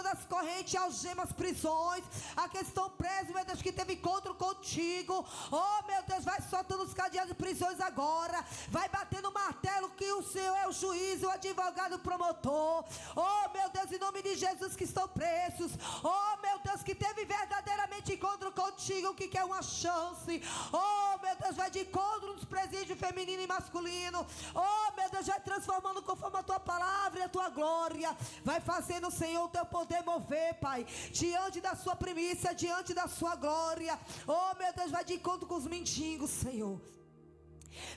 as correntes, algemas, prisões, aqueles que estão presos, meu Deus, que teve encontro contigo. Oh, meu Deus, vai soltando os cadeados de prisões agora. Vai batendo o martelo que o Senhor é o juiz, o advogado, o promotor. Oh, meu Deus, em nome de Jesus, que estão presos. Oh, meu Deus, que teve verdadeiramente encontro contigo, que quer uma chance. Oh, meu Deus, vai de encontro nos presídios feminino e masculino. Oh, meu Deus, vai transformando conforme a tua palavra e a tua glória. Vai fazendo, Senhor, o teu poder mover, Pai, diante da sua primícia, diante da sua glória. Oh, meu Deus, vai de encontro com os mendigos, Senhor.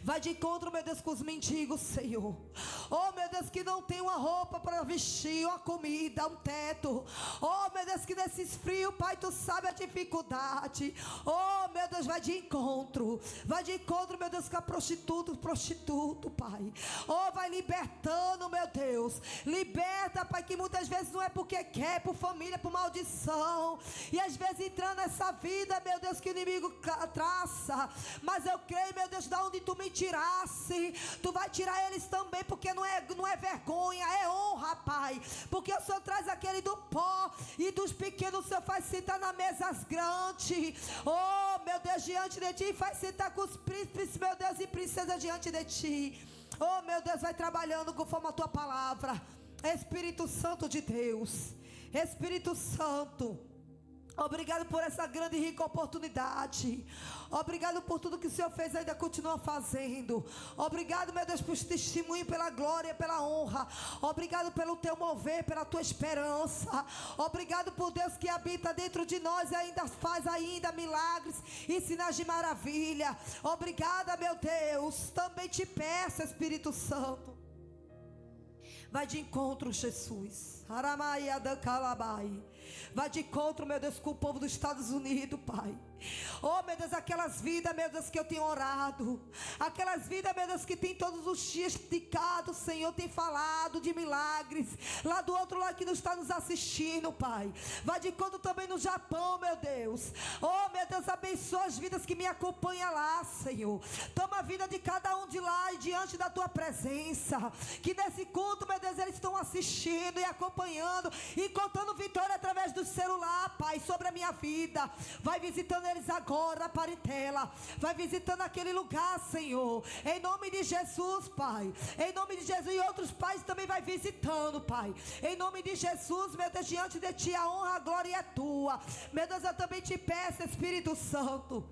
Vai de encontro, meu Deus, com os mendigos, Senhor. Oh, meu Deus, que não tem uma roupa para vestir, uma comida, um teto. Oh, meu Deus, que nesses frios, Pai, tu sabe a dificuldade. Oh, meu Deus, vai de encontro. Vai de encontro, meu Deus, com a prostituto, Pai. Oh, vai libertando, meu Deus. Liberta, Pai, que muitas vezes não é porque quer, é por família, por maldição. E às vezes entrando nessa vida, meu Deus, que o inimigo traça. Mas eu creio, meu Deus, da onde tu me tirasse, tu vai tirar eles também, porque não é vergonha, é honra, Pai. Porque o Senhor traz aquele do pó, e dos pequenos o Senhor faz sentar na mesa grandes. Oh, meu Deus, diante de ti, faz sentar com os príncipes, meu Deus, e princesas diante de ti. Oh, meu Deus, vai trabalhando conforme a tua palavra. Espírito Santo de Deus, Espírito Santo, obrigado por essa grande e rica oportunidade. Obrigado por tudo que o Senhor fez e ainda continua fazendo. Obrigado, meu Deus, por esse testemunho, pela glória, pela honra. Obrigado pelo teu mover, pela tua esperança. Obrigado por Deus que habita dentro de nós e ainda faz milagres e sinais de maravilha. Obrigada, meu Deus. Também te peço, Espírito Santo, vai de encontro, Jesus. Vai de encontro, meu Deus, com o povo dos Estados Unidos, Pai. Oh, meu Deus, aquelas vidas, meu Deus, que eu tenho orado. Aquelas vidas, meu Deus, que tem todos os dias dedicado, Senhor, tem falado de milagres. Lá do outro lado que não está nos assistindo, Pai. Vai de encontro também no Japão, meu Deus. Oh, meu Deus, abençoa as vidas que me acompanham lá, Senhor. Toma a vida de cada um de lá e diante da tua presença. Que nesse culto, meu Deus, eles estão assistindo e acompanhando e contando vitória através do celular, Pai, sobre a minha vida. Vai visitando eles agora, parentela. Vai visitando aquele lugar, Senhor, em nome de Jesus, Pai. Em nome de Jesus, e outros pais também vai visitando, Pai. Em nome de Jesus, meu Deus, diante de ti a honra, a glória é tua. Meu Deus, eu também te peço, Espírito Santo,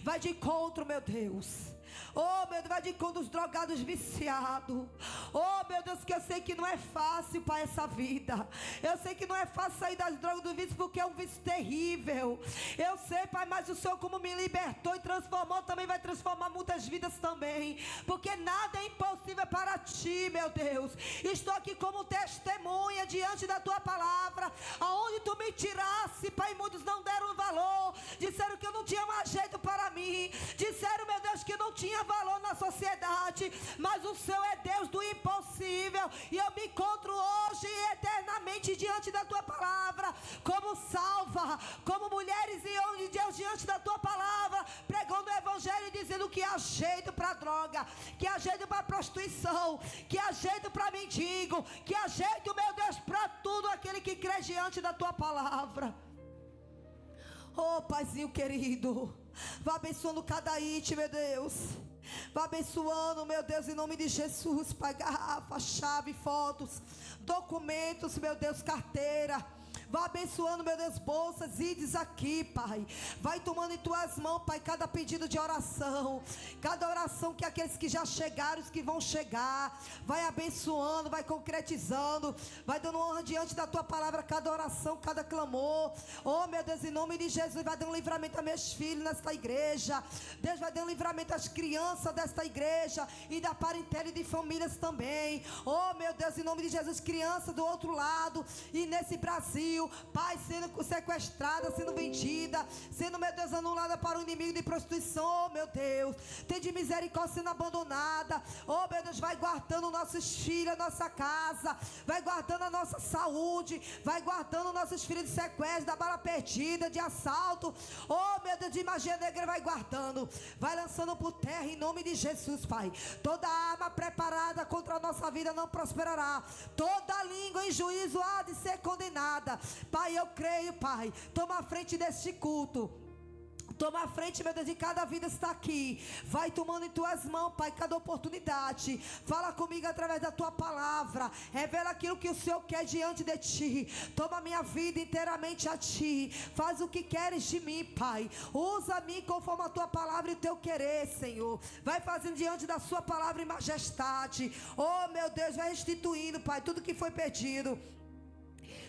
vai de encontro, meu Deus. Oh, meu Deus, vai de encontro os drogados viciados. Oh, meu Deus, que eu sei que não é fácil, Pai, essa vida. Eu sei que não é fácil sair das drogas do vício, porque é um vício terrível. Eu sei, Pai, mas o Senhor, como me libertou e transformou, também vai transformar muitas vidas também. Porque nada é impossível para ti, meu Deus. Estou aqui como testemunha diante da tua palavra. Aonde tu me tirasse, Pai, muitos não deram valor. Disseram que eu não tinha mais jeito para mim. Disseram, meu Deus, que não tinha valor na sociedade, mas o Senhor é Deus do impossível, e eu me encontro hoje e eternamente diante da tua palavra, como salva, como mulheres e homens de Deus diante da tua palavra, pregando o evangelho e dizendo que há jeito para droga, que há jeito para prostituição, que há jeito para mendigo, que há jeito, meu Deus, para tudo aquele que crê diante da tua palavra. Oh, Paizinho querido, vai abençoando cada item, meu Deus. Vai abençoando, meu Deus, em nome de Jesus, Pai, garrafa, chave, fotos, documentos, meu Deus, carteira. Vai abençoando, meu Deus, bolsas, ides aqui, Pai. Vai tomando em tuas mãos, Pai, cada pedido de oração, cada oração que aqueles que já chegaram, os que vão chegar. Vai abençoando, vai concretizando, vai dando honra diante da tua palavra, cada oração, cada clamor. Oh, meu Deus, em nome de Jesus, vai dando livramento a meus filhos nesta igreja. Deus vai dando livramento às crianças desta igreja e da parentela e de famílias também. Oh, meu Deus, em nome de Jesus, crianças do outro lado e nesse Brasil. filho, Pai, sendo sequestrada, sendo vendida, sendo, meu Deus, anulada para o inimigo de prostituição, meu Deus. Tem de misericórdia sendo abandonada. Oh, meu Deus, vai guardando nossos filhos, a nossa casa, vai guardando a nossa saúde, vai guardando nossos filhos de sequestro, da bala perdida, de assalto. Oh, meu Deus, de magia negra, vai guardando, vai lançando por terra em nome de Jesus, Pai. Toda arma preparada contra a nossa vida não prosperará. Toda língua em juízo há de ser condenada. Pai, eu creio, Pai. Toma a frente deste culto. Toma a frente, meu Deus, de cada vida está aqui. Vai tomando em tuas mãos, Pai, cada oportunidade. Fala comigo através da tua palavra. Revela aquilo que o Senhor quer diante de ti. Toma minha vida inteiramente a ti. Faz o que queres de mim, Pai. Usa-me conforme a tua palavra e o teu querer, Senhor. Vai fazendo diante da sua palavra em majestade. Oh, meu Deus, vai restituindo, Pai, tudo que foi perdido.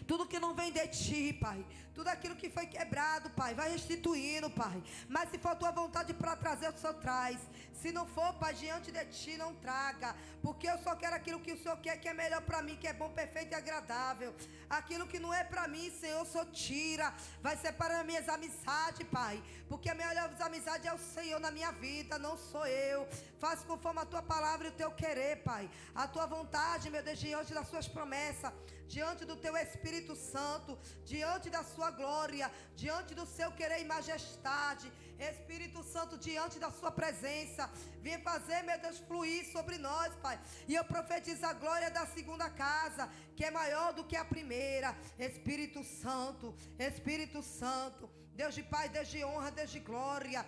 Tudo que não vem de ti, Pai. Tudo aquilo que foi quebrado, Pai, vai restituindo, Pai. Mas se for a tua vontade para trazer, o Senhor traz. Se não for, Pai, diante de ti, não traga. Porque eu só quero aquilo que o Senhor quer, que é melhor para mim, que é bom, perfeito e agradável. Aquilo que não é para mim, Senhor, o Senhor tira. Vai separando as minhas amizades, Pai. Porque a melhor amizade é o Senhor na minha vida, não sou eu. Faz conforme a tua palavra e o teu querer, Pai. A tua vontade, meu Deus, diante das suas promessas, diante do teu Espírito Santo, diante da sua glória, diante do seu querer e majestade. Espírito Santo, diante da sua presença, vem fazer, meu Deus, fluir sobre nós, Pai. E eu profetizo a glória da segunda casa, que é maior do que a primeira. Espírito Santo, Espírito Santo, Deus de paz, Deus de honra, Deus de glória,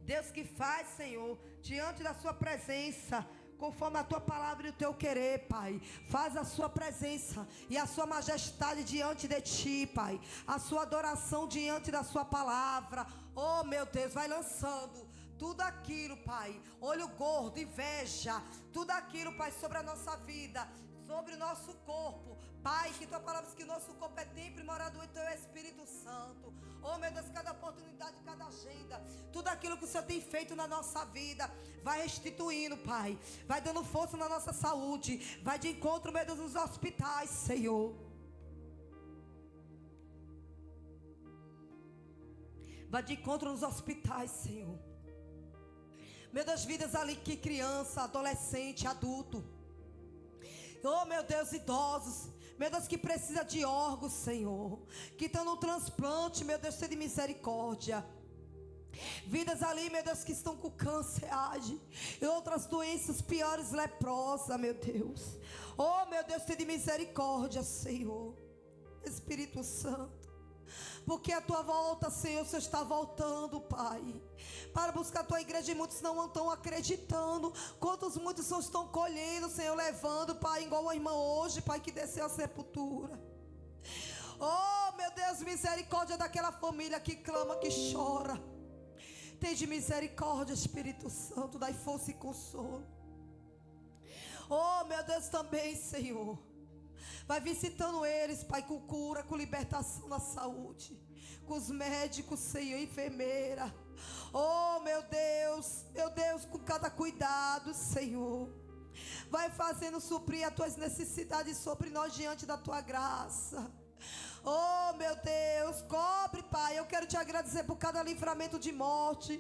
Deus que faz, Senhor, diante da sua presença, conforme a tua palavra e o teu querer, Pai. Faz a sua presença e a sua majestade diante de ti, Pai. A sua adoração diante da sua palavra. Oh, meu Deus, vai lançando tudo aquilo, Pai. Olho gordo, inveja, tudo aquilo, Pai, sobre a nossa vida, sobre o nosso corpo, Pai, que tua palavra diz que o nosso corpo é templo e morada do teu Espírito Santo. Oh, meu Deus, cada oportunidade, cada agenda, tudo aquilo que o Senhor tem feito na nossa vida, vai restituindo, Pai. Vai dando força na nossa saúde. Vai de encontro, meu Deus, nos hospitais, Senhor. Vai de encontro nos hospitais, Senhor. Meu Deus, vidas ali que criança, adolescente, adulto. Oh, meu Deus, idosos. Meu Deus, que precisa de órgãos, Senhor. Que estão no transplante, meu Deus, tenha de misericórdia. Vidas ali, meu Deus, que estão com câncer, e outras doenças piores, leprosa, meu Deus. Oh, meu Deus, tenha de misericórdia, Senhor. Espírito Santo. Porque a tua volta, Senhor, você está voltando, Pai, para buscar a tua igreja, e muitos não estão acreditando. Quantos muitos não estão colhendo, Senhor, levando, Pai, igual a irmã hoje, Pai, que desceu à sepultura. Oh, meu Deus, misericórdia daquela família que clama, que chora. Tem de misericórdia, Espírito Santo, dai força e consolo. Oh, meu Deus, também, Senhor, vai visitando eles, Pai, com cura, com libertação na saúde, com os médicos, Senhor, enfermeira. Oh, meu Deus, com cada cuidado, Senhor. Vai fazendo suprir as tuas necessidades sobre nós diante da tua graça. Oh, meu Deus, cobre, Pai. Eu quero te agradecer por cada livramento de morte.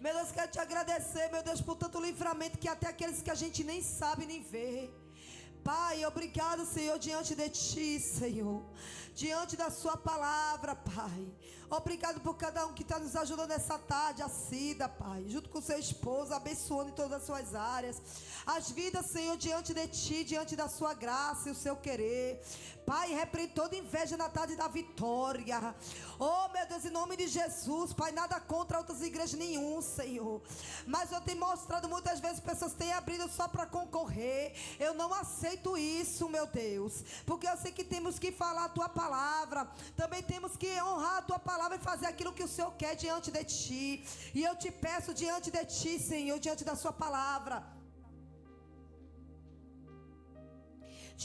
Meu Deus, quero te agradecer, meu Deus, por tanto livramento, que até aqueles que a gente nem sabe nem vê. Pai, obrigado, Senhor, diante de ti, Senhor, diante da sua palavra, Pai. Obrigado por cada um que está nos ajudando nessa tarde, a Cida, Pai, junto com seu esposo, abençoando em todas as suas áreas. As vidas, Senhor, diante de ti, diante da sua graça e o seu querer. Pai, repreende toda inveja na tarde da vitória. Oh, meu Deus, em nome de Jesus, Pai, nada contra outras igrejas nenhum, Senhor. Mas eu tenho mostrado muitas vezes, pessoas têm abrido só para concorrer. Eu não aceito isso, meu Deus. Porque eu sei que temos que falar a tua palavra. Também temos que honrar a tua palavra e fazer aquilo que o Senhor quer diante de ti. E eu te peço diante de ti, Senhor, diante da sua palavra,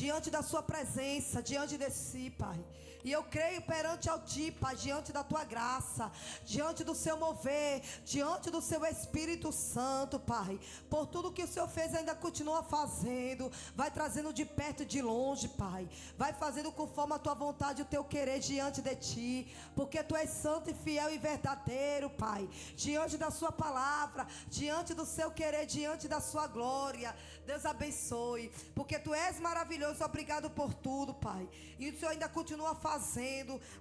diante da sua presença, diante de si, Pai. E eu creio perante ao Ti, Pai, diante da Tua graça, diante do Seu mover, diante do Seu Espírito Santo, Pai, por tudo que o Senhor fez e ainda continua fazendo, vai trazendo de perto e de longe, Pai, vai fazendo conforme a Tua vontade e o Teu querer diante de Ti, porque Tu és santo e fiel e verdadeiro, Pai, diante da Sua palavra, diante do Seu querer, diante da Sua glória. Deus abençoe, porque Tu és maravilhoso. Obrigado por tudo, Pai, e o Senhor ainda continua fazendo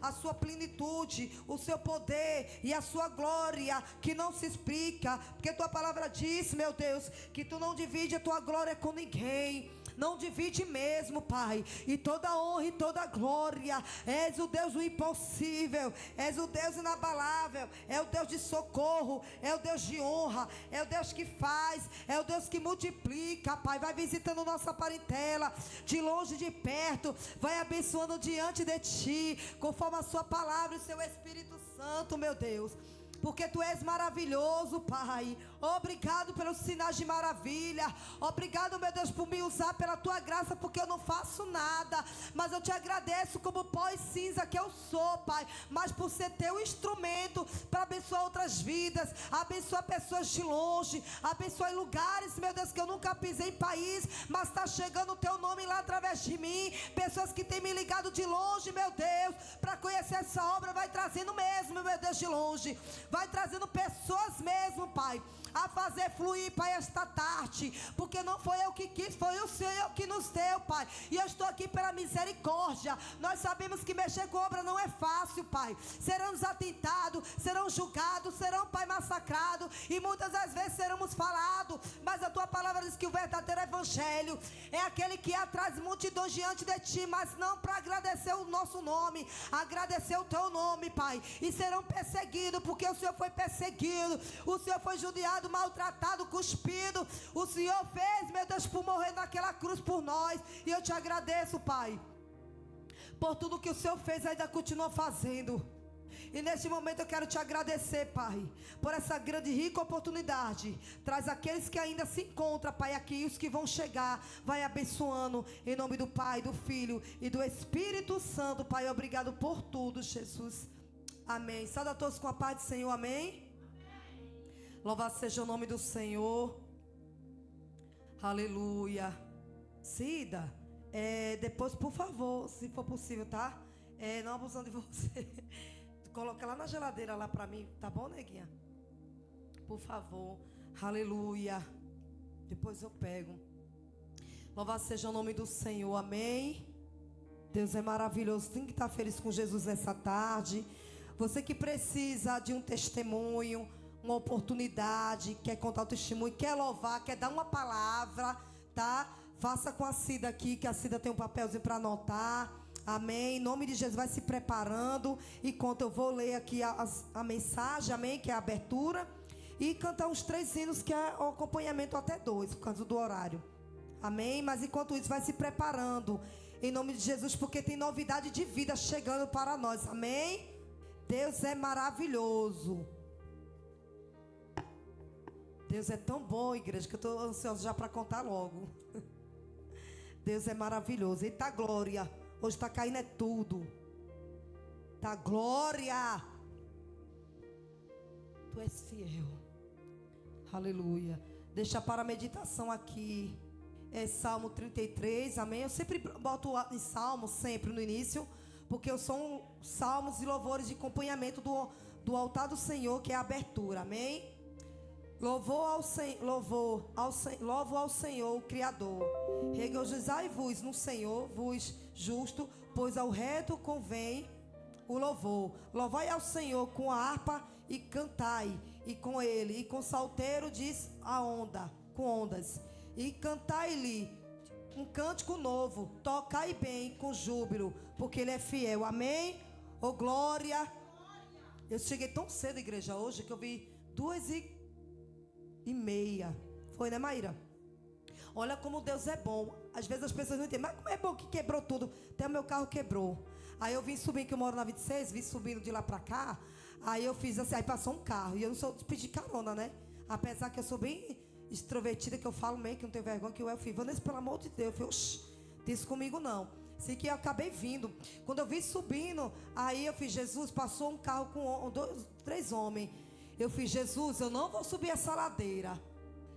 a Sua plenitude, o Seu poder e a Sua glória, que não se explica, porque Tua palavra diz, meu Deus, que Tu não divide a Tua glória com ninguém. Não divide mesmo, Pai, e toda honra e toda glória. És o Deus do impossível, és o Deus inabalável, é o Deus de socorro, é o Deus de honra, é o Deus que faz, é o Deus que multiplica, Pai. Vai visitando nossa parentela, de longe e de perto, vai abençoando diante de Ti, conforme a Sua palavra e o Seu Espírito Santo, meu Deus. Porque Tu és maravilhoso, Pai. Obrigado pelos sinais de maravilha. Obrigado, meu Deus, por me usar pela Tua graça, porque eu não faço nada, mas eu Te agradeço como pó e cinza que eu sou, Pai, mas por ser Teu instrumento para abençoar outras vidas, abençoar pessoas de longe, abençoar em lugares, meu Deus, que eu nunca pisei em país, mas está chegando o Teu nome lá através de mim. Pessoas que têm me ligado de longe, meu Deus, para conhecer essa obra. Vai trazendo mesmo, meu Deus, de longe, vai trazendo pessoas mesmo, Pai, a fazer fluir, Pai, esta tarde, porque não foi eu que quis, foi o Senhor que nos deu, Pai, e eu estou aqui pela misericórdia. Nós sabemos que mexer com obra não é fácil, Pai. Seremos atentados, serão julgados, serão, Pai, massacrados, e muitas das vezes seremos falados, mas a Tua palavra diz que o verdadeiro evangelho é aquele que atrai multidões diante de Ti, mas não para agradecer o nosso nome, agradecer o Teu nome, Pai, e serão perseguidos, porque o Senhor foi perseguido, o Senhor foi judiado, maltratado, cuspido. O Senhor fez, meu Deus, por morrer naquela cruz por nós. E eu Te agradeço, Pai, por tudo que o Senhor fez e ainda continua fazendo. E neste momento eu quero Te agradecer, Pai, por essa grande e rica oportunidade. Traz aqueles que ainda se encontram, Pai, aqui, e os que vão chegar. Vai abençoando, em nome do Pai, do Filho e do Espírito Santo, Pai. Obrigado por tudo, Jesus. Amém. Sauda a todos com a paz do Senhor. Amém. Louvado seja o nome do Senhor. Aleluia. Cida, depois, por favor, se for possível, tá? Não abusando de você. Coloca lá na geladeira lá pra mim, tá bom, neguinha? Por favor. Aleluia. Depois eu pego. Louvado seja o nome do Senhor. Amém. Deus é maravilhoso. Tem que estar feliz com Jesus nessa tarde. Você que precisa de um testemunho, uma oportunidade, quer contar o testemunho, quer louvar, quer dar uma palavra, tá? Faça com a Cida aqui, que a Cida tem um papelzinho para anotar. Amém. Em nome de Jesus, vai se preparando. Enquanto eu vou ler aqui a mensagem, amém, que é a abertura, e cantar uns 3 hinos, que é o acompanhamento, até 2, por causa do horário. Amém. Mas enquanto isso, vai se preparando, em nome de Jesus, porque tem novidade de vida chegando para nós. Amém. Deus é maravilhoso. Deus é tão bom, igreja, que eu estou ansiosa já para contar logo. Deus é maravilhoso. Eita glória. Hoje está caindo é tudo. Tá glória. Tu és fiel. Aleluia. Deixa para a meditação aqui. É Salmo 33, amém. Eu sempre boto em Salmo, sempre no início, porque são salmos e louvores de acompanhamento do altar do Senhor, que é a abertura, amém. Louvo ao Senhor, o Criador. Regozijai-vos no Senhor, vos justo, pois ao reto convém o louvor. Louvai ao Senhor com a harpa e cantai, e com ele, e com salteiro diz a onda, com ondas. E cantai-lhe um cântico novo, tocai bem com júbilo, porque ele é fiel. Amém? Oh glória. Eu cheguei tão cedo, igreja, hoje, que eu vi 2:30. Foi, né, Maíra? Olha como Deus é bom. Às vezes as pessoas não entendem, mas como é bom que quebrou tudo? Até o meu carro quebrou. Aí eu vim subindo, que eu moro na 26, vim subindo de lá pra cá. Aí eu fiz assim, aí passou um carro. E eu não sou de pedir carona, né? Apesar que eu sou bem extrovertida, que eu falo meio que não tenho vergonha, que eu fiz, Vanessa, pelo amor de Deus, eu falei, Disse comigo não. Sei que eu acabei vindo. Quando eu vim subindo, aí eu fiz, Jesus, passou um carro com 3 homens. Eu fiz, Jesus, eu não vou subir essa ladeira.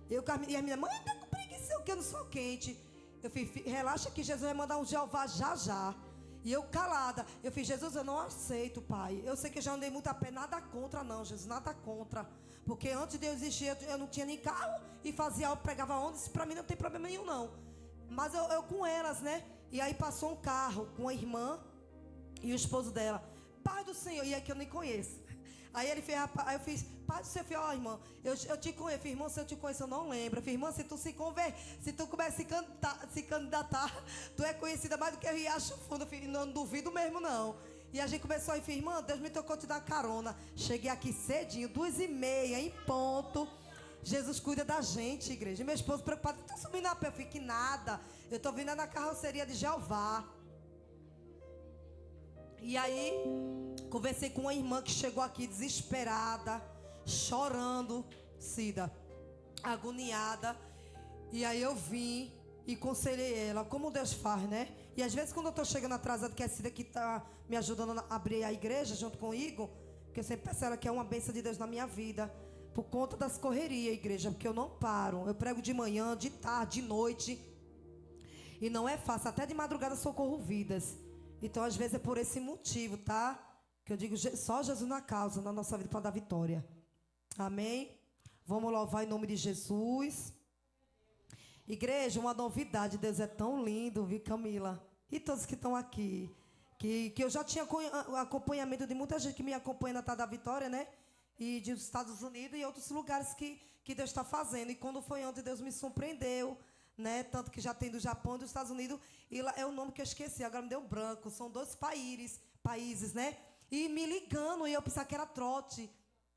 E a minha mãe tá com preguiça, eu não sou quente. Eu fiz, relaxa que Jesus vai mandar um Jeová já já. E eu calada, eu fiz, Jesus, eu não aceito, Pai. Eu sei que eu já andei muito a pé, nada contra não, Jesus, nada contra. Porque antes de eu existir, eu não tinha nem carro e fazia, eu pregava ônibus, pra mim não tem problema nenhum não. Mas eu com elas, né? E aí passou um carro com a irmã e o esposo dela. Pai do Senhor, e é que eu nem conheço. Aí ele fez, aí eu fiz, Pai do Senhor, ó, irmã, eu te conheço. Fiz, irmão, se eu te conheço, eu não lembro. Fiz, irmã, se tu começa a se candidatar, tu é conhecida mais do que o Riacho Fundo. Fiz, não duvido mesmo, não. E a gente começou e fiz, irmã, Deus me tocou te dar carona. Cheguei aqui cedinho, 2h30, em ponto. Jesus cuida da gente, igreja. E meu esposo preocupado, tá subindo a pé. Eu fiquei, que nada. Eu estou vindo na carroceria de Jeová. E aí, conversei com uma irmã que chegou aqui desesperada, chorando, Cida, agoniada. E aí eu vim e conselhei ela, como Deus faz, né? E às vezes quando eu estou chegando atrasada, que é a Cida que está me ajudando a abrir a igreja junto com o Igor, que eu sempre peço a ela que é uma bênção de Deus na minha vida. Por conta das correrias, igreja, porque eu não paro. Eu prego de manhã, de tarde, de noite. E não é fácil, até de madrugada socorro vidas. Então às vezes é por esse motivo, tá? Que eu digo, só Jesus na causa, na nossa vida para dar vitória. Amém? Vamos louvar em nome de Jesus. Igreja, uma novidade, Deus é tão lindo, viu, Camila? E todos que estão aqui. Que eu já tinha acompanhamento de muita gente que me acompanha na Tarde da Vitória, né? E dos Estados Unidos e outros lugares que Deus está fazendo. E quando foi ontem, Deus me surpreendeu, né? Tanto que já tem do Japão e dos Estados Unidos. E lá é o nome que eu esqueci, agora me deu branco. São 2 países, né? E me ligando, e eu pensava que era trote.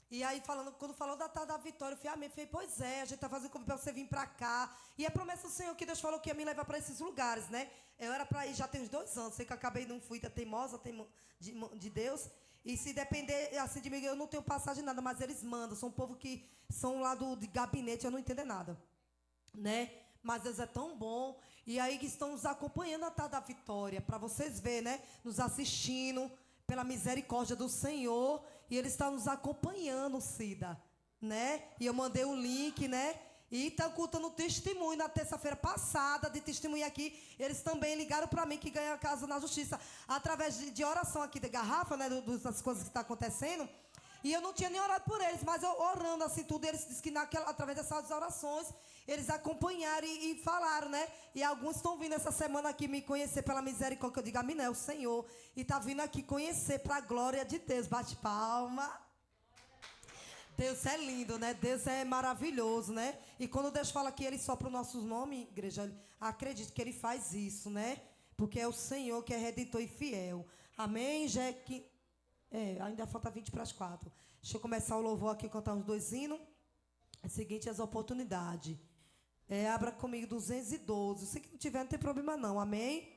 E aí, quando falou da Tarde da Vitória, eu falei, amém. Falei, pois é, a gente está fazendo convite para você vir para cá. E é promessa do Senhor que Deus falou que ia me levar para esses lugares, né? Eu era para ir, já tem uns 2 anos. Sei que eu acabei, não fui da teimosa de Deus. E se depender assim de mim, eu não tenho passagem nada, mas eles mandam. São um povo que são lá de gabinete, eu não entendo nada, né? Mas Deus é tão bom. E aí que estão nos acompanhando a Tarde da Vitória, para vocês verem, né? Nos assistindo pela misericórdia do Senhor. E Ele está nos acompanhando, Cida, né? E eu mandei o link, né? E estão contando testemunho na terça-feira passada, de testemunho aqui. Eles também ligaram para mim que ganham a casa na justiça. Através de oração aqui de garrafa, né? Das coisas que estão acontecendo. E eu não tinha nem orado por eles, mas eu orando assim tudo. Eles disseram que através dessas orações, eles acompanharam e falaram, né? E alguns estão vindo essa semana aqui me conhecer pela misericórdia. Eu digo, amém, é o Senhor. E está vindo aqui conhecer para a glória de Deus. Bate palma. Deus é lindo, né? Deus é maravilhoso, né? E quando Deus fala que Ele sopra os nossos nomes, igreja, acredite que Ele faz isso, né? Porque é o Senhor que é redentor e fiel. Amém, Jack? Ainda falta 20 para as 4. Deixa eu começar o louvor aqui, cantar uns 2 hinos. É o seguinte, as oportunidades. Abra comigo 212. Se não tiver, não tem problema não, amém?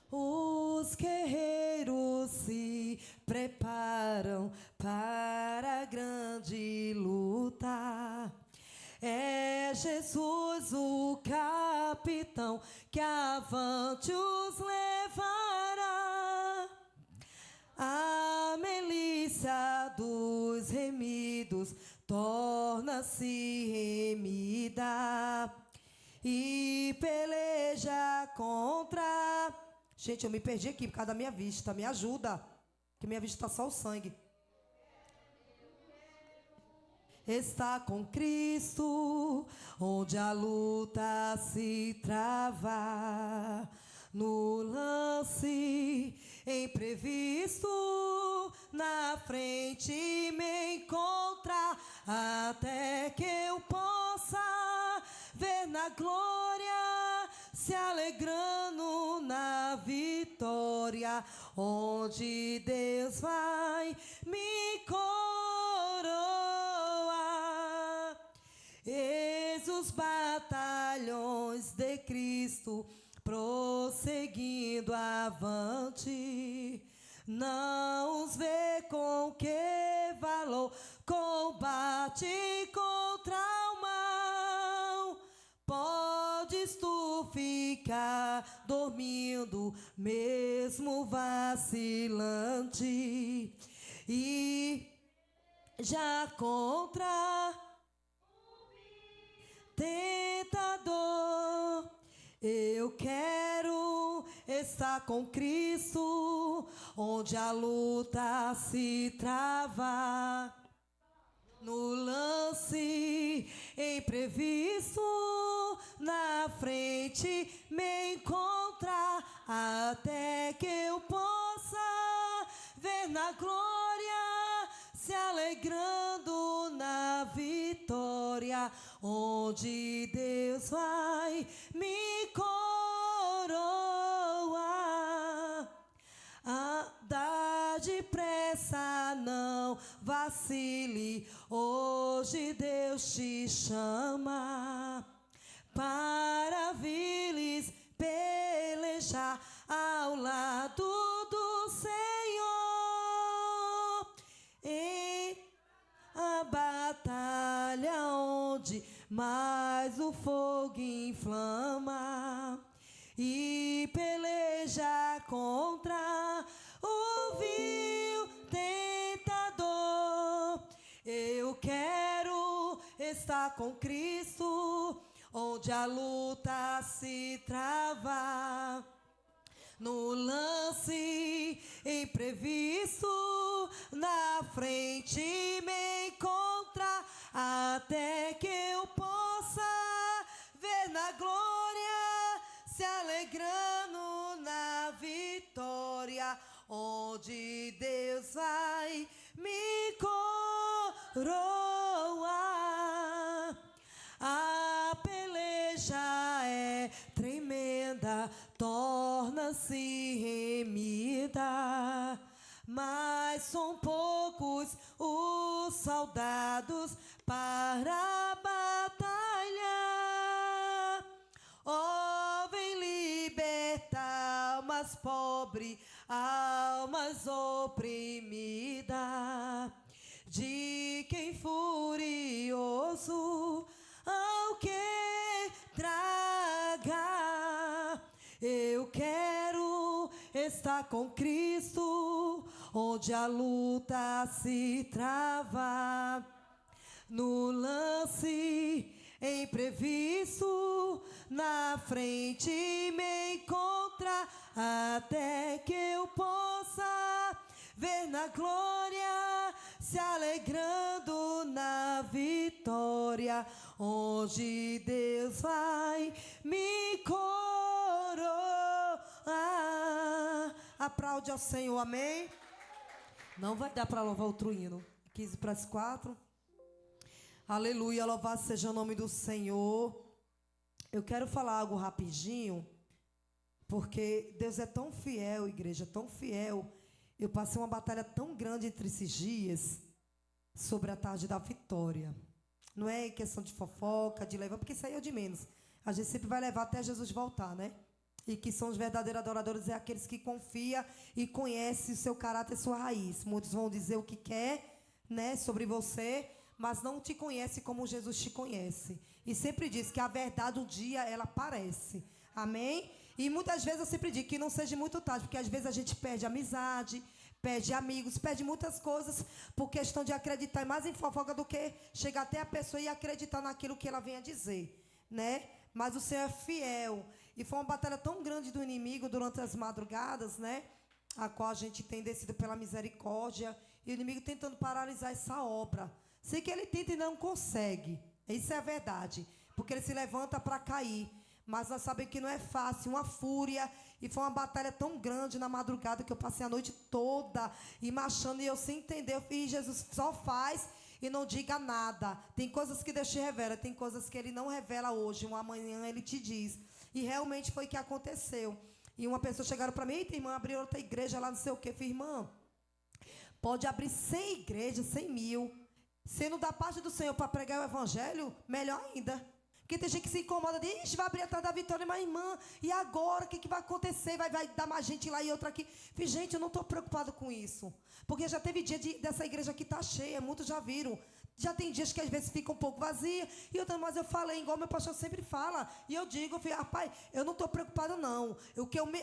Os guerreiros se preparam para a grande luta. É Jesus o capitão que avante os levará. A milícia dos remidos torna-se remida e peleja contra... Gente, eu me perdi aqui por causa da minha vista. Me ajuda, que minha vista está só o sangue. Está com Cristo, onde a luta se trava. No lance imprevisto, na frente me encontra, até que eu possa ver na glória, se alegrando na vitória, onde Deus vai me coroar. Eis os batalhões de Cristo prosseguindo avante. Não os vê com que valor combate contra o mal. Pode podes tu ficar dormindo, mesmo vacilante, e já contra tentador, eu quero estar com Cristo, onde a luta se trava. No lance imprevisto, na frente me encontrar, até que eu possa ver na glória, se alegrando na vitória, onde Deus vai me coroar. Dá depressa, não vacile, hoje Deus te chama para vires pelejar ao lado do Senhor, em a batalha onde mais o fogo inflama, e peleja contra o vil tentador. Eu quero estar com Cristo, onde a luta se trava. No lance imprevisto, na frente me encontra, até que eu possa ver na glória, se alegrando na vitória, onde Deus vai me coroar. A peleja é tremenda, torna-se remida, mas são poucos os soldados para a batalha. Oh, vem libertar almas pobres, almas oprimidas, de quem furioso ao que traga. Eu quero estar com Cristo, onde a luta se trava. No lance imprevisto, na frente me encontra, até que eu possa ver na glória, se alegrando na vitória, onde Deus vai me coroar. Aplaude ao Senhor, amém? Não vai dar para louvar outro hino. 15 para as 4. Aleluia, louvado seja o nome do Senhor. Eu quero falar algo rapidinho, porque Deus é tão fiel, igreja, tão fiel. Eu passei uma batalha tão grande entre esses dias sobre a tarde da vitória. Não é questão de fofoca, de levar, porque isso aí é o de menos. A gente sempre vai levar até Jesus voltar, né? E que são os verdadeiros adoradores, é aqueles que confiam e conhecem o seu caráter e sua raiz. Muitos vão dizer o que quer, né, sobre você, mas não te conhece como Jesus te conhece. E sempre diz que a verdade um dia ela aparece. Amém? E muitas vezes eu sempre digo que não seja muito tarde, porque às vezes a gente perde amizade, perde amigos, perde muitas coisas por questão de acreditar mais em fofoca do que chegar até a pessoa e acreditar naquilo que ela vem a dizer, né? Mas o Senhor é fiel. E foi uma batalha tão grande do inimigo durante as madrugadas, né? A qual a gente tem descido pela misericórdia. E o inimigo tentando paralisar essa obra. Sei que ele tenta e não consegue. Isso é a verdade. Porque ele se levanta para cair. Mas nós sabemos que não é fácil. Uma fúria. E foi uma batalha tão grande na madrugada que eu passei a noite toda e marchando. E eu sem entender. Eu fiz, Jesus só faz e não diga nada. Tem coisas que Deus te revela. Tem coisas que Ele não revela hoje. Um amanhã Ele te diz. E realmente foi o que aconteceu. E uma pessoa chegaram para mim. Eita, irmã, abriu outra igreja lá, não sei o quê. Eu falei, irmã, pode abrir 100 igrejas, 100 mil. Sendo da parte do Senhor para pregar o evangelho, melhor ainda. Porque tem gente que se incomoda, diz, ixi, vai abrir atrás da vitória, mas irmã, e agora? O que vai acontecer? Vai dar mais gente lá e outra aqui. Falei, gente, eu não estou preocupado com isso. Porque já teve dia dessa igreja que está cheia, muitos já viram. Já tem dias que às vezes fica um pouco vazia. E outra, mas eu falei, igual meu pastor sempre fala. E eu digo, rapaz, eu não estou preocupado, não.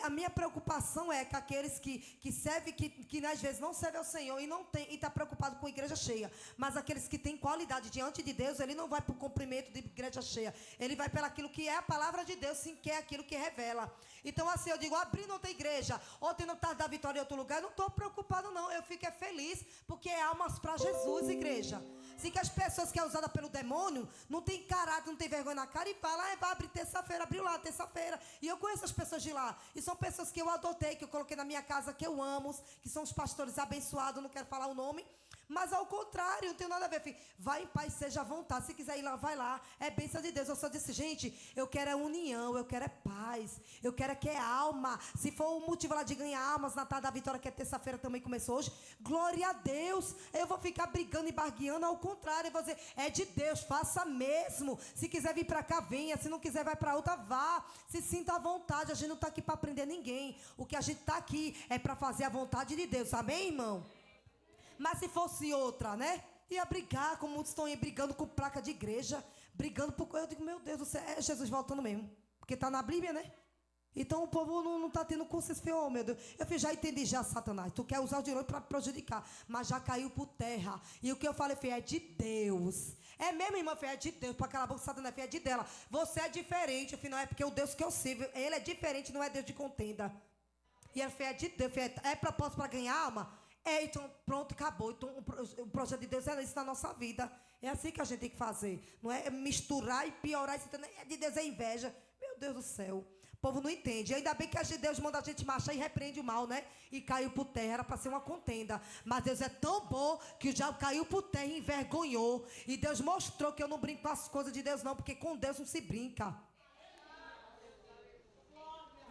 A minha preocupação é com aqueles que servem, que às vezes não servem ao Senhor e não tem, e está preocupado com a igreja cheia. Mas aqueles que têm qualidade diante de Deus, ele não vai para o cumprimento de igreja cheia. Ele vai pelo aquilo que é a palavra de Deus, sim, que é aquilo que revela. Então, assim, eu digo, abrindo outra igreja, ou tendo tarde da vitória em outro lugar, eu não estou preocupado, não. Eu fico feliz, porque é almas para Jesus, igreja. Assim que as pessoas que é usada pelo demônio não tem caráter, não tem vergonha na cara e fala, vai abrir terça-feira, abriu lá terça-feira. E eu conheço as pessoas de lá. E são pessoas que eu adotei, que eu coloquei na minha casa, que eu amo, que são os pastores abençoados, não quero falar o nome. Mas ao contrário, não tem nada a ver, filho. Vai em paz, seja à vontade. Se quiser ir lá, vai lá. É bênção de Deus. Eu só disse, gente, eu quero é união, eu quero é paz. Eu quero é que é alma. Se for o motivo lá de ganhar almas na tarde da vitória, que é terça-feira também começou hoje, glória a Deus. Eu vou ficar brigando e bargueando, ao contrário. Eu vou dizer, é de Deus, faça mesmo. Se quiser vir para cá, venha. Se não quiser, vai para outra, vá. Se sinta à vontade. A gente não está aqui para prender ninguém. O que a gente está aqui é para fazer a vontade de Deus. Amém, irmão? Mas se fosse outra, né? Ia brigar, como muitos estão aí brigando com placa de igreja, brigando por coisa. Eu digo, meu Deus do céu, é Jesus voltando mesmo. Porque está na Bíblia, né? Então o povo não está tendo consciência. Oh, meu Deus, eu já entendi já, Satanás. Tu quer usar o dinheiro para prejudicar, mas já caiu por terra. E o que eu falei, filho, é de Deus. É mesmo, irmã, filho, é de Deus. Para aquela boca, Satanás, filho, é de dela. Você é diferente, afinal, é porque o Deus que eu sirvo, ele é diferente, não é Deus de contenda. E a fé é de Deus, filho, é propósito para ganhar alma. Então, pronto, acabou. Então, o projeto de Deus é isso na nossa vida. É assim que a gente tem que fazer. Não é misturar e piorar. De Deus é inveja. Meu Deus do céu. O povo não entende. E ainda bem que Deus manda a gente marchar e repreende o mal, né? E caiu por terra. Era para ser uma contenda. Mas Deus é tão bom que o diabo caiu por terra e envergonhou. E Deus mostrou que eu não brinco com as coisas de Deus, não. Porque com Deus não se brinca.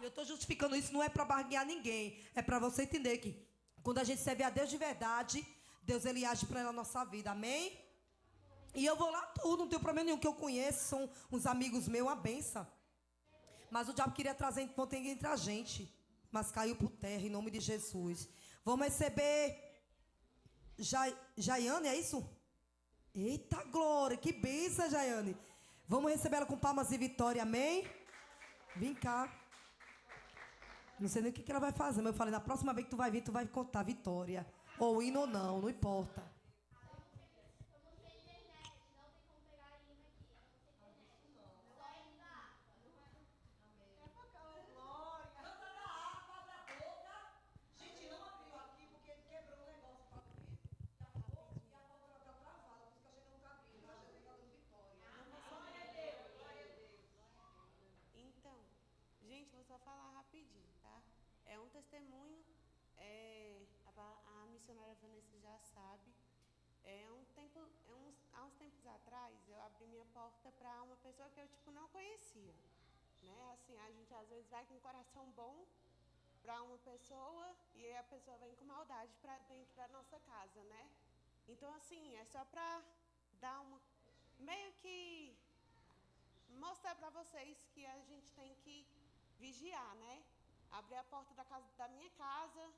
E eu estou justificando isso. Não é para barguear ninguém. É para você entender que quando a gente serve a Deus de verdade, Deus ele age para a nossa vida, amém? E eu vou lá tudo, não tenho problema nenhum, que eu conheço, são uns amigos meus, uma benção. Mas o diabo queria trazer entre a gente, mas caiu por terra, em nome de Jesus. Vamos receber Jaiane, é isso? Eita glória, que benção, Jaiane. Vamos receber ela com palmas e vitória, amém? Vem cá. Não sei nem o que ela vai fazer, mas eu falei, na próxima vez que tu vai vir, tu vai contar vitória. Ou hino ou não, não importa. Gente, vou só falar rapidinho, tá? É um testemunho, a missionária Vanessa já sabe. Há uns tempos atrás, eu abri minha porta para uma pessoa que eu, não conhecia. Né? Assim, a gente às vezes vai com um coração bom para uma pessoa e a pessoa vem com maldade para dentro da nossa casa, né? Então, assim, é só para dar meio que mostrar para vocês que a gente tem que vigiar, né? Abri a porta da minha casa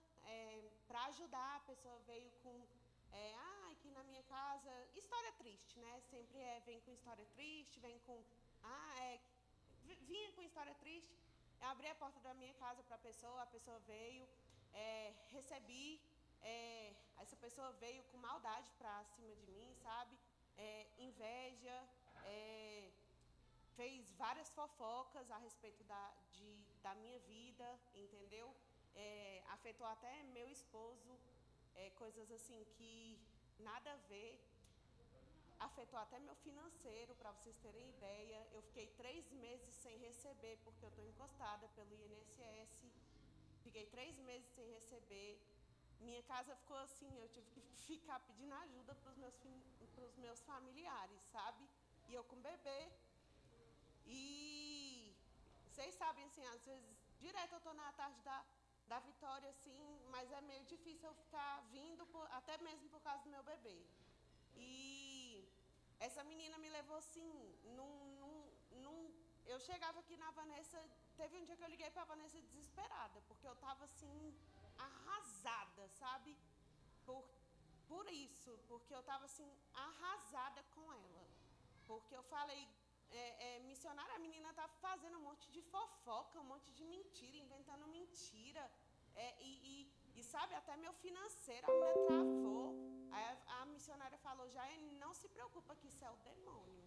para ajudar. A pessoa veio com aqui na minha casa, história triste, né? Sempre vem com história triste, vem com vinha com história triste. Eu abri a porta da minha casa para a pessoa veio, recebi, essa pessoa veio com maldade para cima de mim, sabe? Inveja, fez várias fofocas a respeito da minha vida, entendeu? Afetou até meu esposo, coisas assim que nada a ver. Afetou até meu financeiro, para vocês terem ideia. Eu fiquei 3 meses sem receber, porque eu estou encostada pelo INSS. Fiquei 3 meses sem receber. Minha casa ficou assim, eu tive que ficar pedindo ajuda para os meus familiares, sabe? E eu com bebê. E vocês sabem, assim, às vezes, direto eu estou na tarde da vitória, assim, mas é meio difícil eu ficar vindo, até mesmo por causa do meu bebê. E essa menina me levou, assim, eu chegava aqui na Vanessa, teve um dia que eu liguei para a Vanessa desesperada, porque eu estava, assim, arrasada, sabe? Por por isso, porque eu estava assim, arrasada com ela. Porque eu falei, missionária, a menina tá fazendo um monte de fofoca, um monte de mentira, inventando mentira. E sabe, até meu financeiro, a mulher travou. Aí a missionária falou, Jaiane, não se preocupa que isso é o demônio.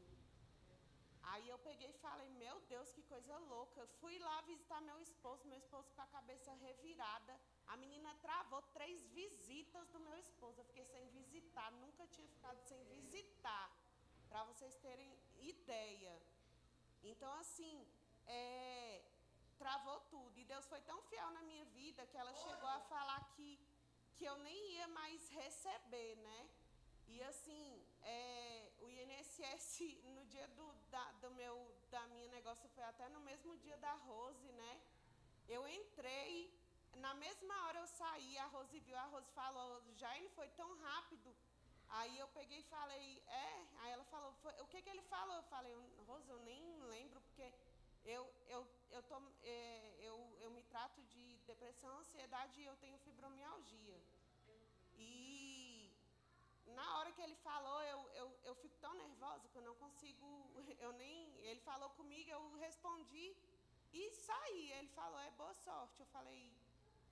Aí eu peguei e falei, meu Deus, que coisa louca. Eu fui lá visitar meu esposo com a cabeça revirada. A menina travou 3 visitas do meu esposo. Eu fiquei sem visitar, nunca tinha ficado sem visitar, para vocês terem ideia. Então, assim, travou tudo. E Deus foi tão fiel na minha vida que ela chegou a falar que eu nem ia mais receber, né? E assim, o INSS, no dia da minha negócio, foi até no mesmo dia da Rose, né? Eu entrei, na mesma hora eu saí, a Rose viu, a Rose falou, Jaine, foi tão rápido. Aí eu peguei e falei, aí ela falou, o que ele falou? Eu falei, Rose, eu nem lembro, porque eu me trato de depressão, ansiedade e eu tenho fibromialgia. E na hora que ele falou, eu fico tão nervosa que eu não consigo, ele falou comigo, eu respondi e saí. Ele falou, boa sorte. Eu falei,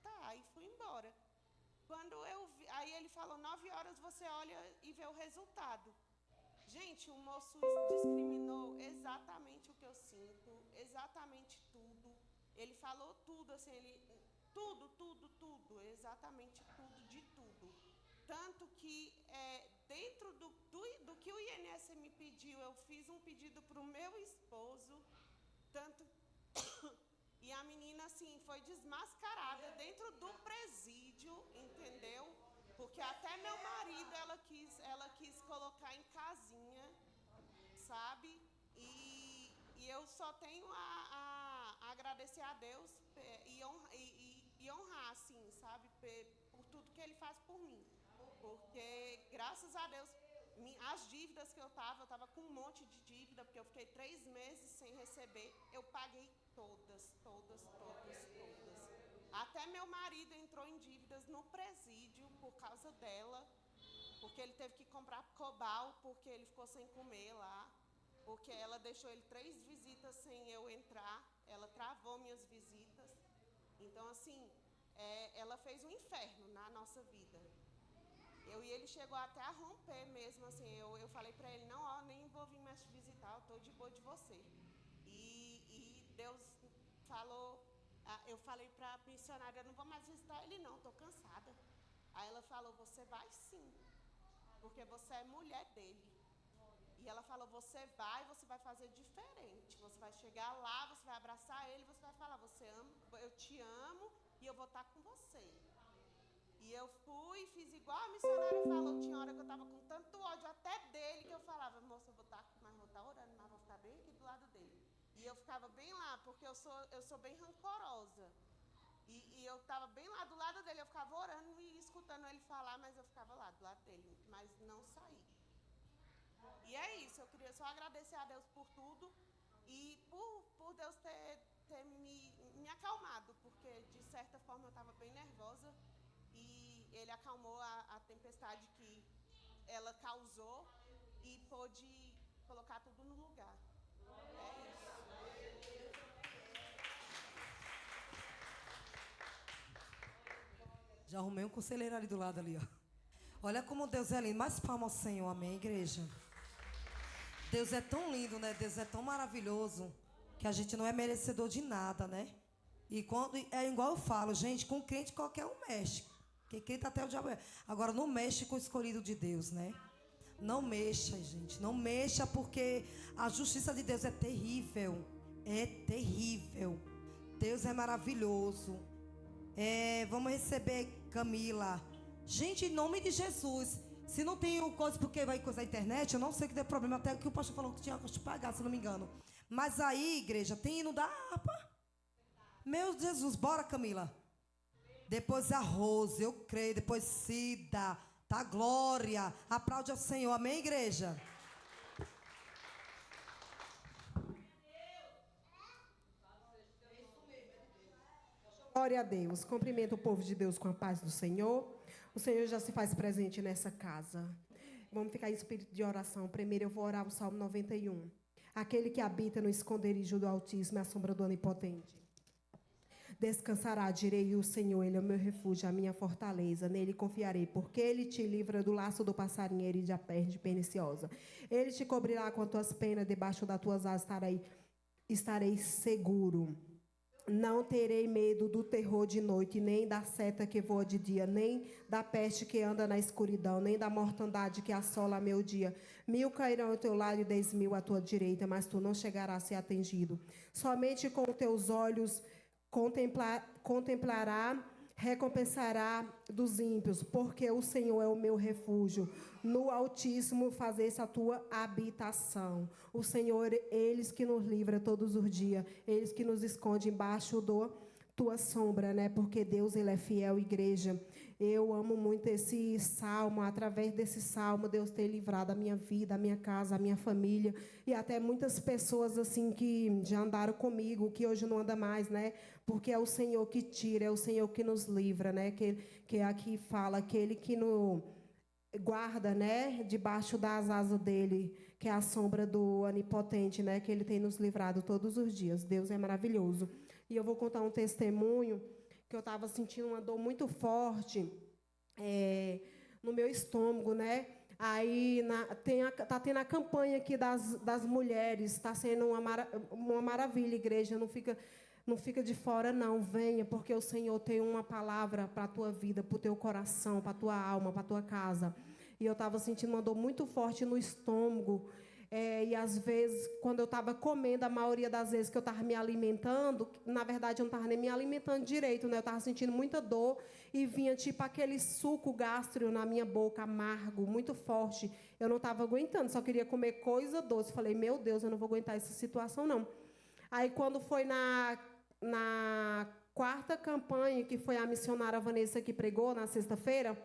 tá, e fui embora. Quando eu vi, aí ele falou, 9 horas você olha e vê o resultado. Gente, o moço discriminou exatamente o que eu sinto, exatamente tudo. Ele falou tudo, assim, tudo, exatamente tudo, de tudo. Tanto que, dentro do que o INSS me pediu, eu fiz um pedido para o meu esposo, tanto... E a menina, assim, foi desmascarada dentro do presídio, entendeu? Porque até meu marido ela quis colocar em casinha, sabe? E eu só tenho a agradecer a Deus e honrar, assim, sabe? Por tudo que Ele faz por mim. Porque, graças a Deus, as dívidas que eu estava com um monte de dívida, porque eu fiquei 3 meses sem receber, eu paguei todas. Até meu marido entrou em dívidas no presídio por causa dela, porque ele teve que comprar Cobal, porque ele ficou sem comer lá, porque ela deixou ele 3 visitas sem eu entrar, ela travou minhas visitas. Então, assim, ela fez um inferno na nossa vida. E ele chegou até a romper mesmo, assim, eu falei pra ele, não, nem vou vir mais te visitar, eu tô de boa de você. E Deus falou, eu falei pra missionária, eu não vou mais visitar ele não, tô cansada. Aí ela falou, você vai sim, porque você é mulher dele. E ela falou, você vai fazer diferente, você vai chegar lá, você vai abraçar ele, você vai falar, eu te amo e eu vou estar com você. E eu fui, fiz igual a missionária falou, tinha hora que eu estava com tanto ódio até dele, que eu falava, moça, eu vou estar orando, mas vou ficar bem aqui do lado dele. E eu ficava bem lá, porque eu sou bem rancorosa. E eu estava bem lá do lado dele, eu ficava orando e escutando ele falar, mas eu ficava lá do lado dele, mas não saí. E é isso, eu queria só agradecer a Deus por tudo e por Deus ter me acalmado, porque de certa forma eu estava bem nervosa. E ele acalmou a tempestade que ela causou e pôde colocar tudo no lugar. É isso. Já arrumei um conselheiro ali do lado ali, ó. Olha como Deus é lindo. Mais palmas ao Senhor, amém, igreja? Deus é tão lindo, né? Deus é tão maravilhoso que a gente não é merecedor de nada, né? E quando é igual eu falo, gente, com crente qualquer um mexe. Porque crente até o diabo é. Agora não mexe com o escolhido de Deus, né? Não mexa, gente. Não mexa, porque a justiça de Deus é terrível. É terrível. Deus é maravilhoso. Vamos receber Camila. Gente, em nome de Jesus. Se não tem coisa porque vai coisa da internet, eu não sei que deu problema. Até que o pastor falou que tinha que pagar, se não me engano. Mas aí, igreja, tem hino da harpa. Meu Jesus, bora, Camila. Depois a Rose, eu creio. Depois Cida, tá, Glória. Aplaude ao Senhor, amém, igreja? Glória a Deus. Cumprimento o povo de Deus com a paz do Senhor. O Senhor já se faz presente nessa casa. Vamos ficar em espírito de oração. Primeiro eu vou orar o Salmo 91. Aquele que habita no esconderijo do Altíssimo, à sombra do Onipotente. Descansará, direi o Senhor, Ele é o meu refúgio, a minha fortaleza, nele confiarei, porque Ele te livra do laço do passarinheiro e da peste perniciosa. Ele te cobrirá com as tuas penas, debaixo das tuas asas estarei seguro. Não terei medo do terror de noite, nem da seta que voa de dia, nem da peste que anda na escuridão, nem da mortandade que assola meu dia. 1000 cairão ao teu lado e 10.000 à tua direita, mas tu não chegarás a ser atingido. Somente com teus olhos contemplará, recompensará dos ímpios, porque o Senhor é o meu refúgio. No Altíssimo fazesse a tua habitação. O Senhor, eles que nos livra todos os dias, eles que nos esconde embaixo da tua sombra, né? Porque Deus, Ele é fiel, igreja. Eu amo muito esse salmo. Através desse salmo, Deus tem livrado a minha vida, a minha casa, a minha família. E até muitas pessoas assim que já andaram comigo, que hoje não anda mais, né? Porque é o Senhor que tira, é o Senhor que nos livra, né? Que aqui fala, aquele que nos guarda, né? Debaixo das asas dele, que é a sombra do Onipotente, né? Que ele tem nos livrado todos os dias. Deus é maravilhoso. E eu vou contar um testemunho que eu estava sentindo uma dor muito forte no meu estômago, né? Aí tá tendo a campanha aqui das mulheres, está sendo uma maravilha, igreja, não fica de fora, não. Venha, porque o Senhor tem uma palavra para a tua vida, para o teu coração, para a tua alma, para a tua casa. E eu estava sentindo uma dor muito forte no estômago. E às vezes, quando eu estava comendo, a maioria das vezes que eu estava me alimentando, na verdade eu não estava nem me alimentando direito, né? Eu estava sentindo muita dor e vinha tipo aquele suco gástrico na minha boca, amargo, muito forte. Eu não estava aguentando, só queria comer coisa doce. Falei, meu Deus, eu não vou aguentar essa situação, não. Aí, quando foi na quarta campanha, que foi a missionária Vanessa que pregou na sexta-feira,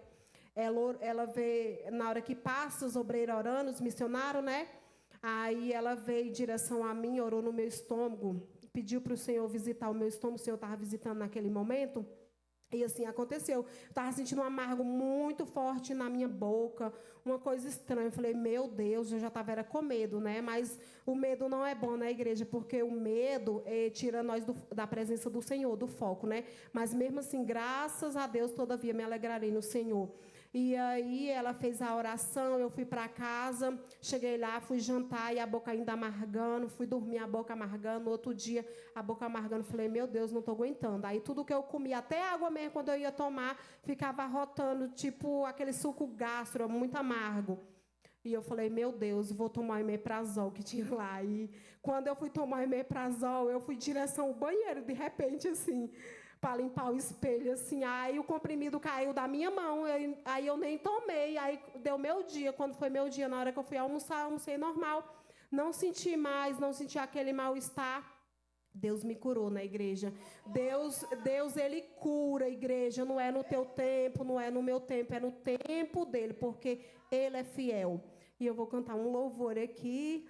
ela veio, na hora que passa os obreiros orando, os missionários, né? Aí ela veio em direção a mim, orou no meu estômago, pediu para o Senhor visitar o meu estômago, o Senhor estava visitando naquele momento. E assim aconteceu. Eu estava sentindo um amargo muito forte na minha boca, uma coisa estranha. Eu falei, meu Deus, eu já estava com medo, né? Mas o medo não é bom na igreja, porque o medo tira nós da presença do Senhor, do foco, né? Mas mesmo assim, graças a Deus, todavia me alegrarei no Senhor. E aí ela fez a oração, eu fui para casa, cheguei lá, fui jantar e a boca ainda amargando, fui dormir a boca amargando, no outro dia a boca amargando, falei, meu Deus, não estou aguentando. Aí tudo que eu comia, até água mesmo, quando eu ia tomar, ficava rotando, tipo aquele suco gastro, muito amargo. E eu falei, meu Deus, vou tomar o omeprazol que tinha lá. E quando eu fui tomar o omeprazol, eu fui em direção ao banheiro, de repente, assim, para limpar o espelho, assim. Aí o comprimido caiu da minha mão, aí eu nem tomei. Aí deu meu dia, quando foi meu dia, na hora que eu fui almoçar, almocei normal. Não senti mais, não senti aquele mal-estar. Deus me curou na igreja. Deus, Ele cura a igreja. Não é no teu tempo, não é no meu tempo, é no tempo dEle, porque Ele é fiel. E eu vou cantar um louvor aqui,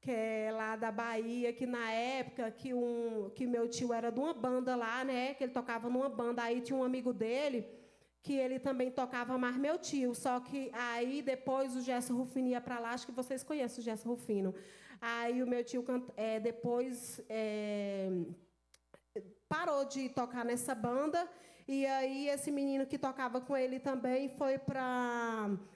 que é lá da Bahia, que na época que meu tio era de uma banda lá, né? Que ele tocava numa banda, aí tinha um amigo dele que ele também tocava mais meu tio, só que aí depois o Gerson Rufino ia para lá, acho que vocês conhecem o Gerson Rufino. Aí o meu tio depois parou de tocar nessa banda, e aí esse menino que tocava com ele também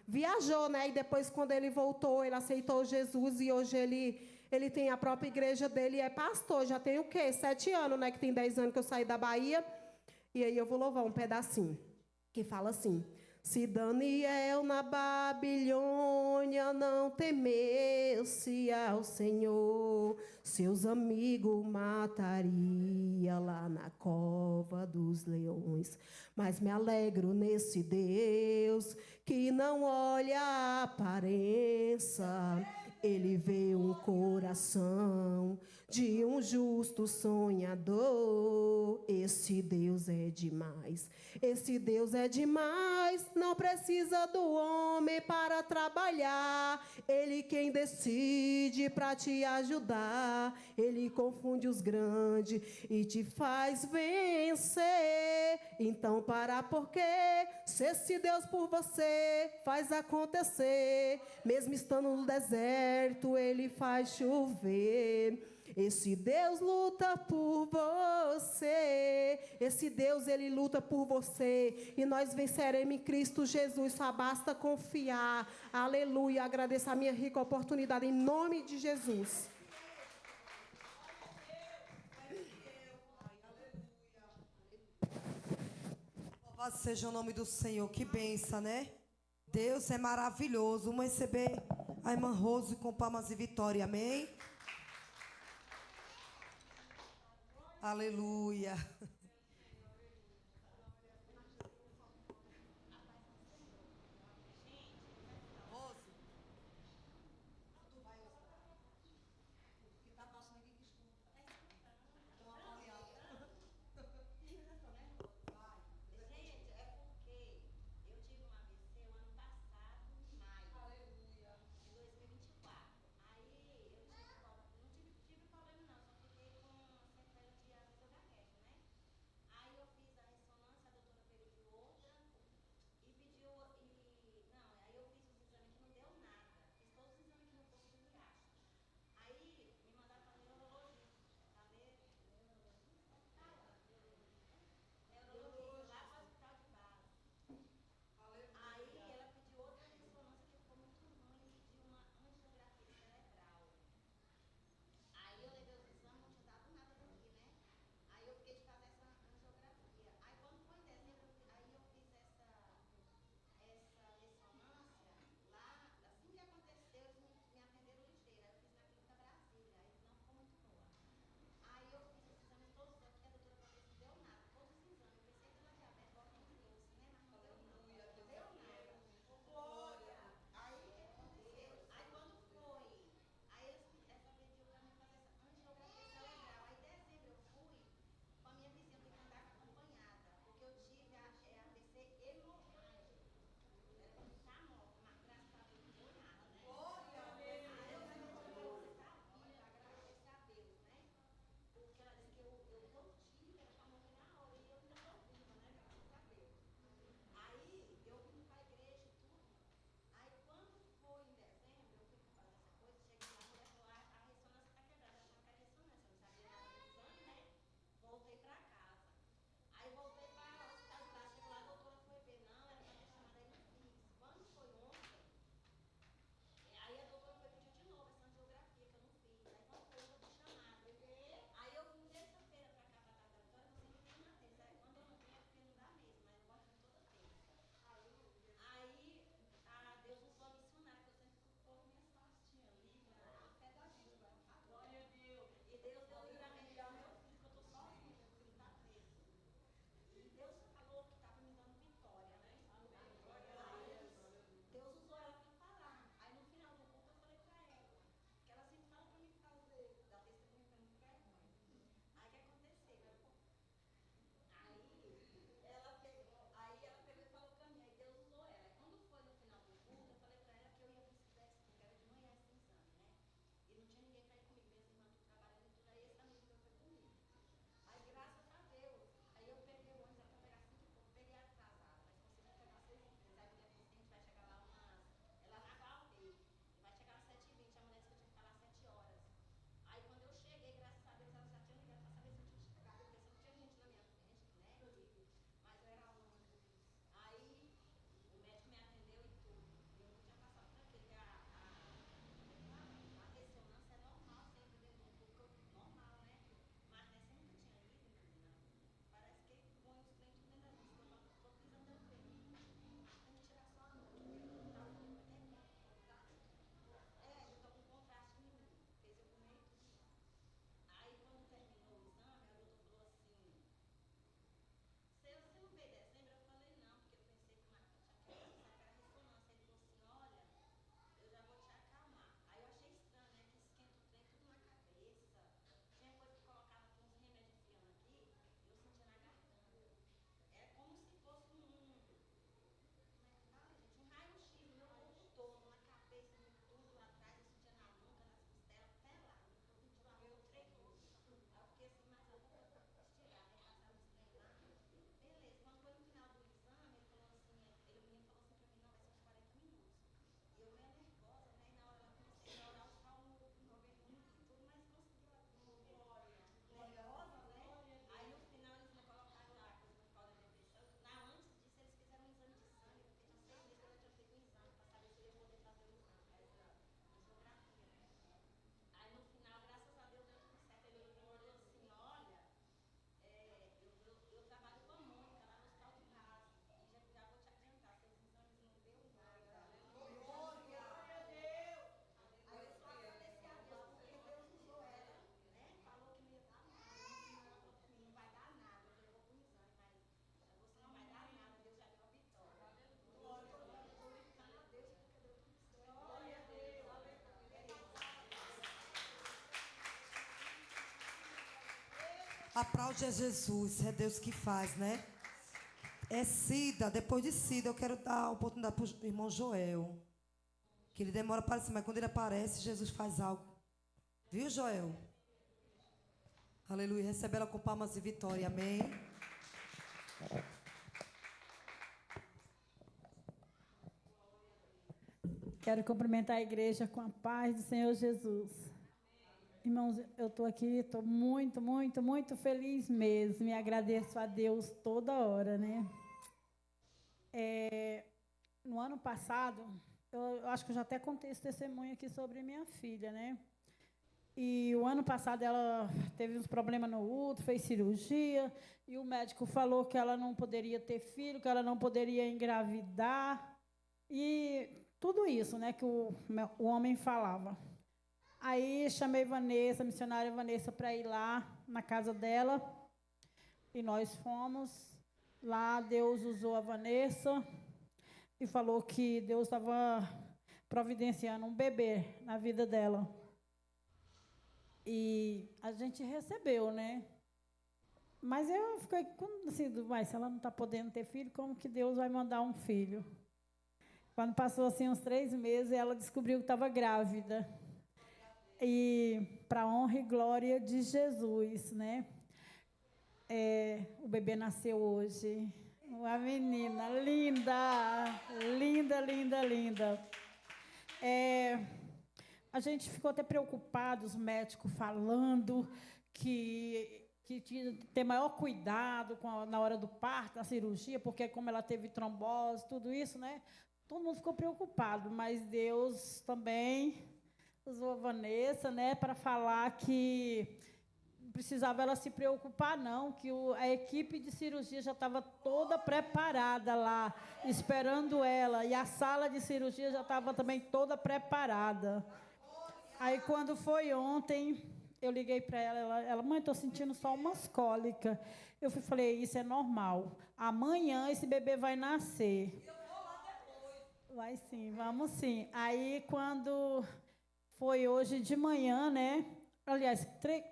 viajou, né? E depois, quando ele voltou, ele aceitou Jesus, e hoje ele tem a própria igreja dele e é pastor. Já tem o quê? 7 anos, né? Que tem 10 anos que eu saí da Bahia. E aí eu vou louvar um pedacinho, que fala assim: se Daniel na Babilônia não temesse ao Senhor, seus amigos mataria lá na cova dos leões. Mas me alegro nesse Deus que não olha a aparência. Ele vê um coração de um justo sonhador. esse Deus é demais. Esse Deus é demais, não precisa do homem para trabalhar. Ele quem decide para te ajudar. Ele confunde os grandes e te faz vencer. Então para porque se esse Deus por você faz acontecer, mesmo estando no deserto, ele faz chover. Esse Deus luta por você. Esse Deus, ele luta por você. E nós venceremos em Cristo Jesus. Só basta confiar. Aleluia. Agradeço a minha rica oportunidade em nome de Jesus. Louvado seja o nome do Senhor. Que benção, né? Deus é maravilhoso. Vamos receber a irmã Rose com palmas e vitória. Amém? Aleluia. Aplaude a Jesus, é Deus que faz, né? É Cida, depois de Cida, eu quero dar a oportunidade para o irmão Joel. Que ele demora para aparecer, mas quando ele aparece, Jesus faz algo. Viu, Joel? Aleluia. Recebe ela com palmas de vitória, amém? Quero cumprimentar a igreja com a paz do Senhor Jesus. Irmãos, eu estou aqui, estou muito, muito, muito feliz mesmo. E agradeço a Deus toda hora, né? No ano passado, eu acho que eu já até contei esse testemunho aqui sobre minha filha, né? E o ano passado ela teve uns problemas no útero, fez cirurgia, e o médico falou que ela não poderia ter filho, que ela não poderia engravidar, e tudo isso, né, que o homem falava. Aí chamei Vanessa, a missionária Vanessa, para ir lá na casa dela, e nós fomos. Lá Deus usou a Vanessa e falou que Deus estava providenciando um bebê na vida dela. E a gente recebeu, né? Mas eu fiquei assim, mas se ela não está podendo ter filho, como que Deus vai mandar um filho? Quando passou assim uns 3 meses, ela descobriu que estava grávida. E para a honra e glória de Jesus, né? O bebê nasceu hoje. Uma menina linda, linda, linda, linda. A gente ficou até preocupado, os médicos falando que tinha que ter maior cuidado na hora do parto, na cirurgia, porque como ela teve trombose, tudo isso, né? Todo mundo ficou preocupado, mas Deus também usou a Vanessa, né, para falar que não precisava ela se preocupar, não, que a equipe de cirurgia já estava toda preparada lá, esperando ela, e a sala de cirurgia já estava também toda preparada. Aí, quando foi ontem, eu liguei para ela, mãe, estou sentindo só umas cólicas. Eu falei, isso é normal. Amanhã esse bebê vai nascer. Eu vou lá depois. Vai sim, vamos sim. Aí, quando foi hoje de manhã, né? Aliás,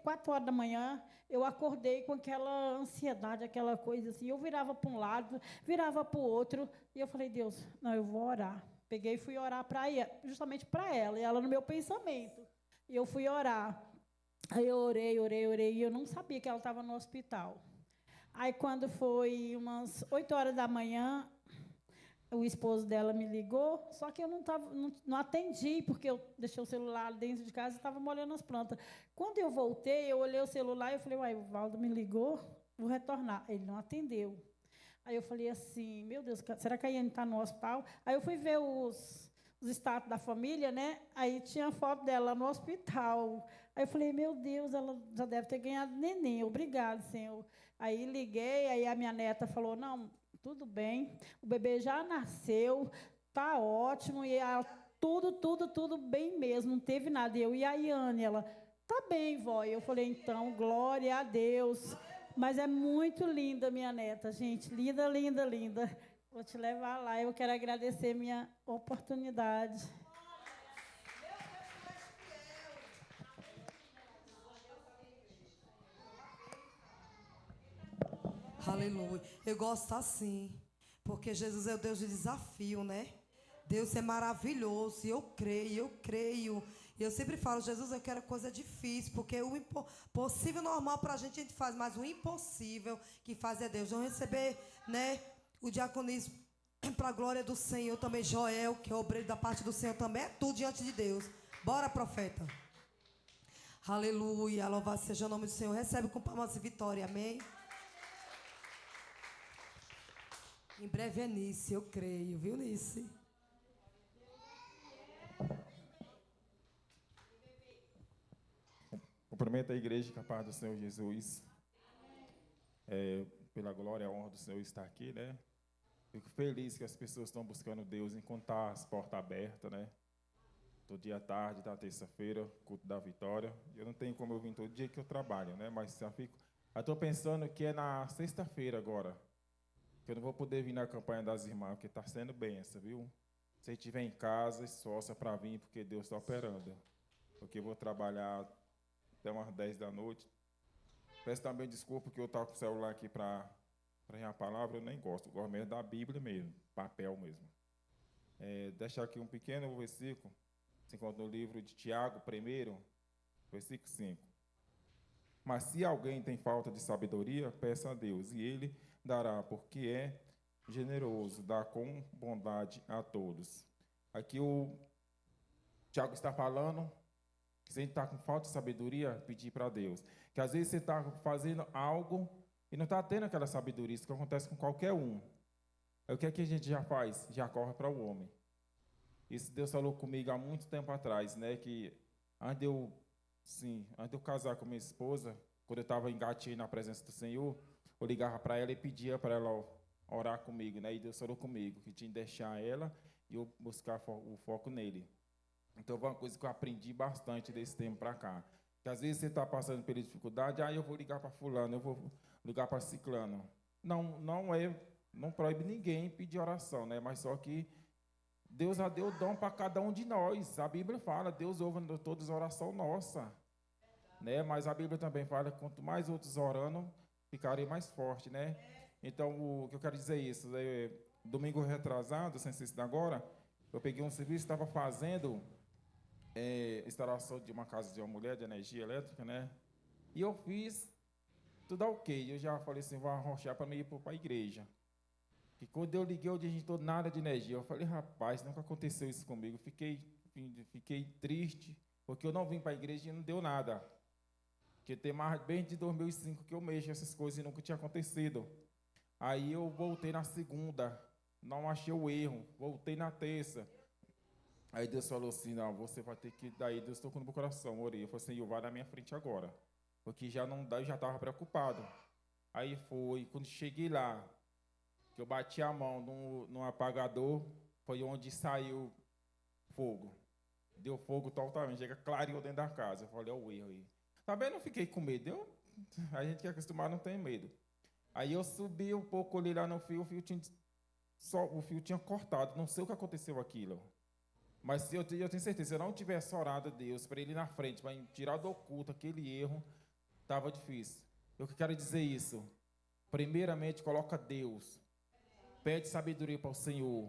4 horas da manhã, eu acordei com aquela ansiedade, aquela coisa assim. Eu virava para um lado, virava para o outro, e eu falei, Deus, não, eu vou orar. Peguei e fui orar justamente para ela, e ela no meu pensamento. E eu fui orar. Aí eu orei, e eu não sabia que ela estava no hospital. Aí, quando foi umas 8 horas da manhã, o esposo dela me ligou, só que eu não atendi, porque eu deixei o celular dentro de casa e estava molhando as plantas. Quando eu voltei, eu olhei o celular e eu falei, uai, o Valdo me ligou, vou retornar. Ele não atendeu. Aí eu falei assim, meu Deus, será que a Iane está no hospital? Aí eu fui ver os status da família, né? Aí tinha foto dela no hospital. Aí eu falei, meu Deus, ela já deve ter ganhado neném, obrigado, Senhor. Aí liguei, aí a minha neta falou, não, tudo bem, o bebê já nasceu, tá ótimo, e ela, tudo bem mesmo, não teve nada. E a Iane, ela, tá bem, vó. E eu falei, então, glória a Deus. Mas é muito linda, minha neta, gente. Linda, linda, linda. Vou te levar lá. Eu quero agradecer minha oportunidade. Aleluia. Eu gosto assim, porque Jesus é o Deus de desafio, né? Deus é maravilhoso, e eu creio. E eu sempre falo, Jesus, eu quero coisa difícil, porque o possível normal para a gente faz, mas o impossível que faz é Deus. Vamos receber, né, o diaconismo para a glória do Senhor também. Joel, que é obreiro da parte do Senhor, também é tudo diante de Deus. Bora, profeta. Aleluia, louvado seja o nome do Senhor. Recebe com palmas e vitória, amém? Em breve é Nice, eu creio, viu, Nice? Cumprimento a igreja com a paz do Senhor Jesus. Pela glória e a honra do Senhor estar aqui, né? Fico feliz que as pessoas estão buscando Deus enquanto tá as portas abertas, né? Todo dia à tarde, da terça-feira, culto da vitória. Eu não tenho como eu vir todo dia que eu trabalho, né? Mas já estou pensando que é na sexta-feira agora, que eu não vou poder vir na campanha das irmãs, porque está sendo benção, viu? Se estiver em casa, esforça para vir, porque Deus está operando. Porque eu vou trabalhar até umas 10 da noite, Peço também desculpa que eu estou com o celular aqui para a palavra, eu nem gosto. Eu gosto mesmo da Bíblia mesmo, papel mesmo. Deixar aqui um pequeno versículo, se encontra no livro de Tiago, 1, versículo 5. Mas se alguém tem falta de sabedoria, peça a Deus, e Ele dará, porque é generoso, dá com bondade a todos. Aqui o Tiago está falando que se a gente está com falta de sabedoria, pedir para Deus. Que às vezes você está fazendo algo e não está tendo aquela sabedoria, isso que acontece com qualquer um. Aí o que é que a gente já faz? Já corre para o homem. Isso Deus falou comigo há muito tempo atrás, né? Que antes de eu casar com minha esposa, quando eu estava engatinhando na presença do Senhor, eu ligava para ela e pedia para ela orar comigo, né? E Deus falou comigo que tinha que deixar ela e eu buscar o foco nele. Então, foi uma coisa que eu aprendi bastante desse tempo para cá. Que às vezes você está passando pela dificuldade, eu vou ligar para fulano, eu vou ligar para ciclano. Não proíbe ninguém pedir oração, né? Mas só que Deus já deu dom para cada um de nós. A Bíblia fala, Deus ouve todas as orações nossas. Né? Mas a Bíblia também fala, quanto mais outros orando, ficarem mais fortes, né? Então, o que eu quero dizer é isso. Domingo retrasado, sem ser agora, eu peguei um serviço, estava fazendo instalação de uma casa de uma mulher de energia elétrica, né? E eu fiz tudo ok. Eu já falei assim, vou arrochar para mim ir para a igreja. E quando eu liguei, eu digitou nada de energia. Eu falei, rapaz, nunca aconteceu isso comigo. Fiquei triste, porque eu não vim para a igreja e não deu nada. Porque tem mais bem de 2005 que eu mexo essas coisas e nunca tinha acontecido. Aí eu voltei na segunda, não achei o erro. Voltei na terça. Aí Deus falou assim, não, você vai ter que... Daí Deus tocou no meu coração, orei. Eu falei assim, vai na minha frente agora. Porque já não dá, eu já estava preocupado. Aí foi, quando cheguei lá, que eu bati a mão no apagador, foi onde saiu fogo. Deu fogo totalmente, chega clareou dentro da casa. Eu falei, o erro aí. Também não fiquei com medo, a gente que é acostumado não tem medo. Aí eu subi um pouco, olhei lá no fio, o fio tinha cortado, não sei o que aconteceu aquilo. Mas eu tenho certeza, se eu não tivesse orado a Deus para ele ir na frente, para tirar do oculto aquele erro, estava difícil. Eu quero dizer isso. Primeiramente, coloca Deus. Pede sabedoria para o Senhor.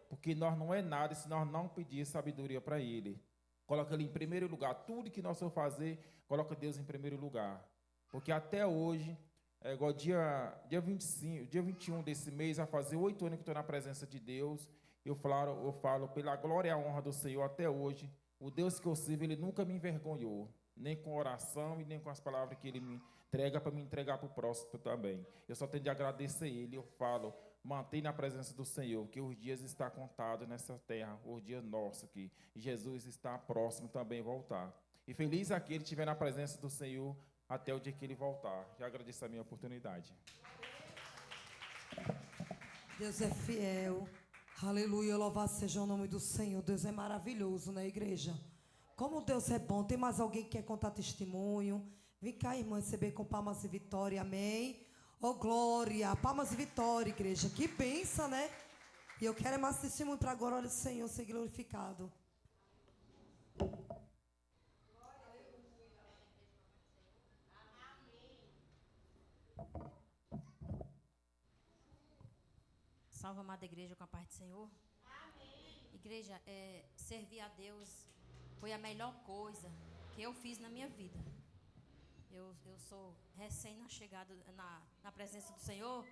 Porque nós não é nada se nós não pedir sabedoria para Ele. Coloca Ele em primeiro lugar. Tudo que nós vamos fazer, coloca Deus em primeiro lugar. Porque até hoje, igual dia 25, dia 21 desse mês, vai fazer 8 anos que estou na presença de Deus. Eu falo, pela glória e a honra do Senhor até hoje, o Deus que eu sirvo, Ele nunca me envergonhou, nem com oração e nem com as palavras que Ele me entrega para me entregar para o próximo também. Eu só tenho de agradecer Ele, eu falo, mantenha na presença do Senhor, que os dias estão contados nessa terra, os dias nossos aqui, e Jesus está próximo também voltar. E feliz aquele que estiver na presença do Senhor até o dia que Ele voltar. Já agradeço a minha oportunidade. Deus é fiel. Aleluia, louvado seja o nome do Senhor. Deus é maravilhoso, né, igreja? Como Deus é bom. Tem mais alguém que quer contar testemunho? Vem cá, irmã, receber com palmas e vitória, amém? Oh, glória, palmas e vitória, igreja. Que bênção, né? E eu quero mais testemunho para agora, olha o Senhor ser glorificado. Salve, amada igreja, com a paz do Senhor. Amém. Igreja, servir a Deus foi a melhor coisa que eu fiz na minha vida. Eu sou recém-chegada na presença do Senhor.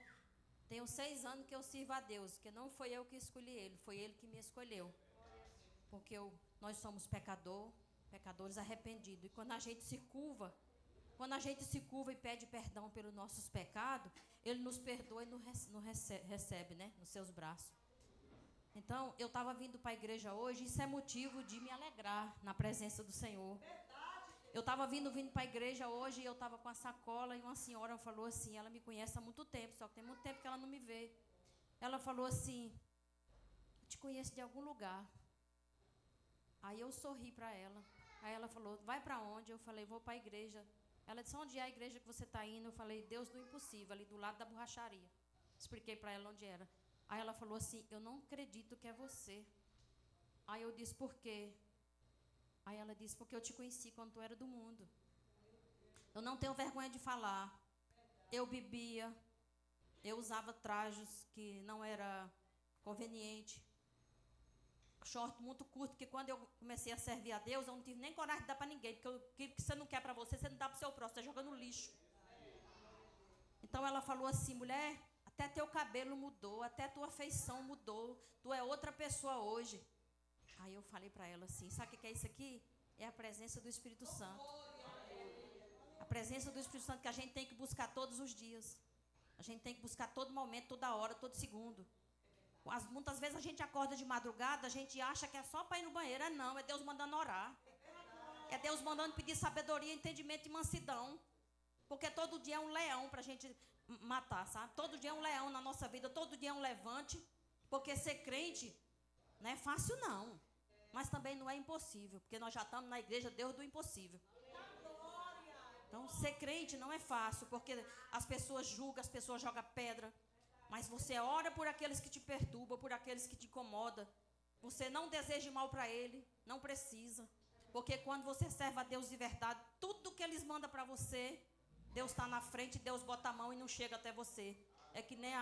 Tenho 6 anos que eu sirvo a Deus, porque não foi eu que escolhi Ele, foi Ele que me escolheu. Porque nós somos pecadores arrependidos. E quando a gente se curva e pede perdão pelos nossos pecados, Ele nos perdoa e nos recebe, né, nos seus braços. Então, eu estava vindo para a igreja hoje, isso é motivo de me alegrar na presença do Senhor. Eu estava vindo para a igreja hoje e eu estava com a sacola e uma senhora falou assim, ela me conhece há muito tempo, só que tem muito tempo que ela não me vê. Ela falou assim, eu te conheço de algum lugar. Aí eu sorri para ela. Aí ela falou, vai para onde? Eu falei, vou para a igreja. Ela disse, onde é a igreja que você está indo? Eu falei, Deus do impossível, ali do lado da borracharia. Expliquei para ela onde era. Aí ela falou assim, eu não acredito que é você. Aí eu disse, por quê? Aí ela disse, porque eu te conheci quando tu era do mundo. Eu não tenho vergonha de falar. Eu bebia, eu usava trajes que não era conveniente. Short muito curto, que quando eu comecei a servir a Deus, eu não tive nem coragem de dar para ninguém, porque aquilo que você não quer para você, você não dá para o seu próximo, você joga no lixo. Então ela falou assim, mulher, até teu cabelo mudou, até tua feição mudou, tu é outra pessoa hoje. Aí eu falei para ela assim, sabe o que é isso aqui? É a presença do Espírito Santo. A presença do Espírito Santo que a gente tem que buscar todos os dias. A gente tem que buscar todo momento, toda hora, todo segundo. Muitas vezes a gente acorda de madrugada, a gente acha que é só para ir no banheiro. Não, é Deus mandando orar. É Deus mandando pedir sabedoria, entendimento e mansidão. Porque todo dia é um leão para a gente matar, sabe? Todo dia é um leão na nossa vida, todo dia é um levante. Porque ser crente não é fácil, não. Mas também não é impossível, porque nós já estamos na igreja Deus do impossível. Então, ser crente não é fácil, porque as pessoas julgam, as pessoas jogam pedra. Mas você ora por aqueles que te perturbam, por aqueles que te incomodam. Você não deseja mal para ele, não precisa. Porque quando você serve a Deus de verdade, tudo que eles mandam para você, Deus está na frente, Deus bota a mão e não chega até você. É que nem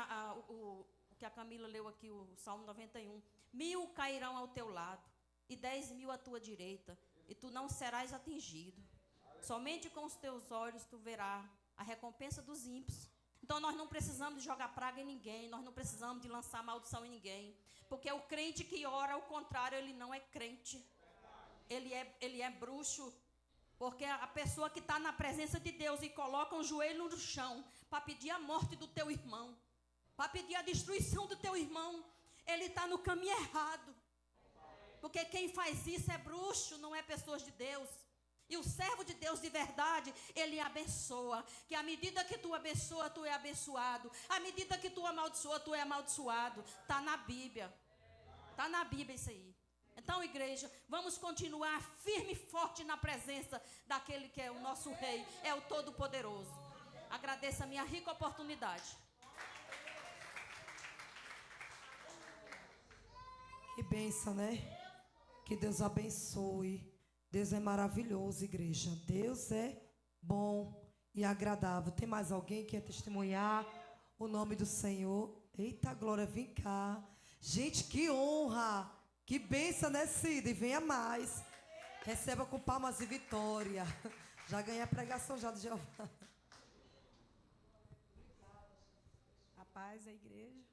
o que a Camila leu aqui, o Salmo 91. 1000 cairão ao teu lado, e 10.000 à tua direita, e tu não serás atingido. Somente com os teus olhos tu verás a recompensa dos ímpios. Então nós não precisamos de jogar praga em ninguém, nós não precisamos de lançar maldição em ninguém. Porque o crente que ora, ao contrário, ele não é crente. Ele é bruxo. Porque a pessoa que está na presença de Deus e coloca um joelho no chão para pedir a morte do teu irmão, para pedir a destruição do teu irmão, ele está no caminho errado. Porque quem faz isso é bruxo, não é pessoas de Deus. E o servo de Deus de verdade, ele abençoa. Que à medida que tu abençoa, tu é abençoado. À medida que tu amaldiçoa, tu é amaldiçoado. Está na Bíblia. Está na Bíblia isso aí. Então, igreja, vamos continuar firme e forte na presença daquele que é o nosso Rei, é o Todo-Poderoso. Agradeço a minha rica oportunidade. Que bênção, né? Que Deus abençoe. Deus é maravilhoso, igreja. Deus é bom e agradável. Tem mais alguém que quer testemunhar o nome do Senhor? Eita, glória, vem cá. Gente, que honra. Que bênção, né, Cida? E venha mais. Receba com palmas e vitória. Já ganhei a pregação já de Jeová. A paz da igreja.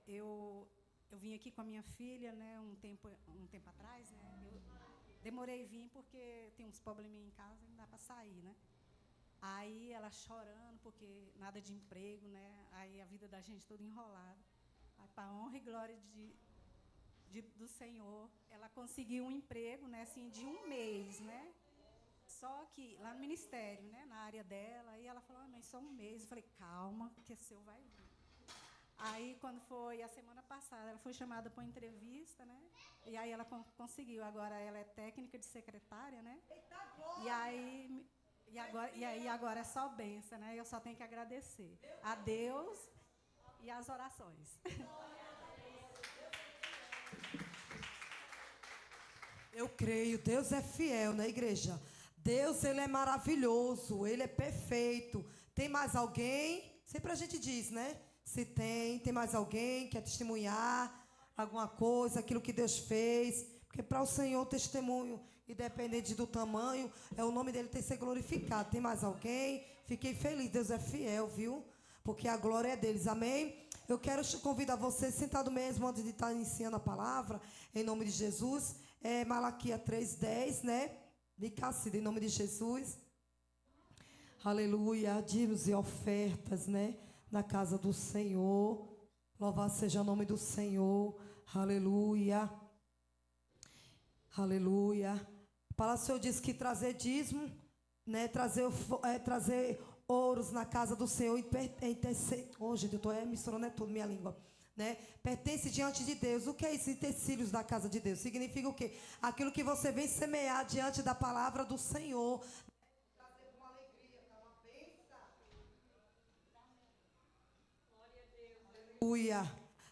Eu vim aqui com a minha filha, né, um tempo atrás, né? Eu demorei a vir porque tem uns probleminha em casa, não dá para sair, né? Aí ela chorando porque nada de emprego, né? Aí a vida da gente toda enrolada. Aí, para a honra e glória do Senhor, ela conseguiu um emprego, né, assim, de 1 mês, né? Só que lá no ministério, né, na área dela, aí ela falou, mas só 1 mês. Eu falei, calma, que seu vai vir. Aí, quando foi a semana passada, ela foi chamada para uma entrevista, né? E aí ela conseguiu. Agora ela é técnica de secretária, né? E agora é só bênção, né? Eu só tenho que agradecer a Deus e as orações. Eu creio, Deus é fiel, né, igreja? Deus, ele é maravilhoso, ele é perfeito. Tem mais alguém? Sempre a gente diz, né? Se tem mais alguém que quer testemunhar alguma coisa, aquilo que Deus fez. Porque para o Senhor o testemunho, independente do tamanho, é o nome dele ter que ser glorificado. Tem mais alguém? Fiquei feliz, Deus é fiel, viu? Porque a glória é deles, amém? Eu quero convidar você, sentado mesmo, antes de estar iniciando a palavra, em nome de Jesus. Malaquias 3:10, né? De Cacida, em nome de Jesus. Aleluia, dízimos e ofertas, né? Na casa do Senhor. Louvado seja o nome do Senhor. Aleluia. Aleluia. A palavra do Senhor diz que trazer dízimo, né? Trazer ouros na casa do Senhor e pertence. Gente, eu estou misturando tudo, minha língua. Né? Pertence diante de Deus. O que é isso? Utensílios da casa de Deus. Significa o quê? Aquilo que você vem semear diante da palavra do Senhor. Trazer com alegria, tá uma bênção. Glória a Deus. Aleluia.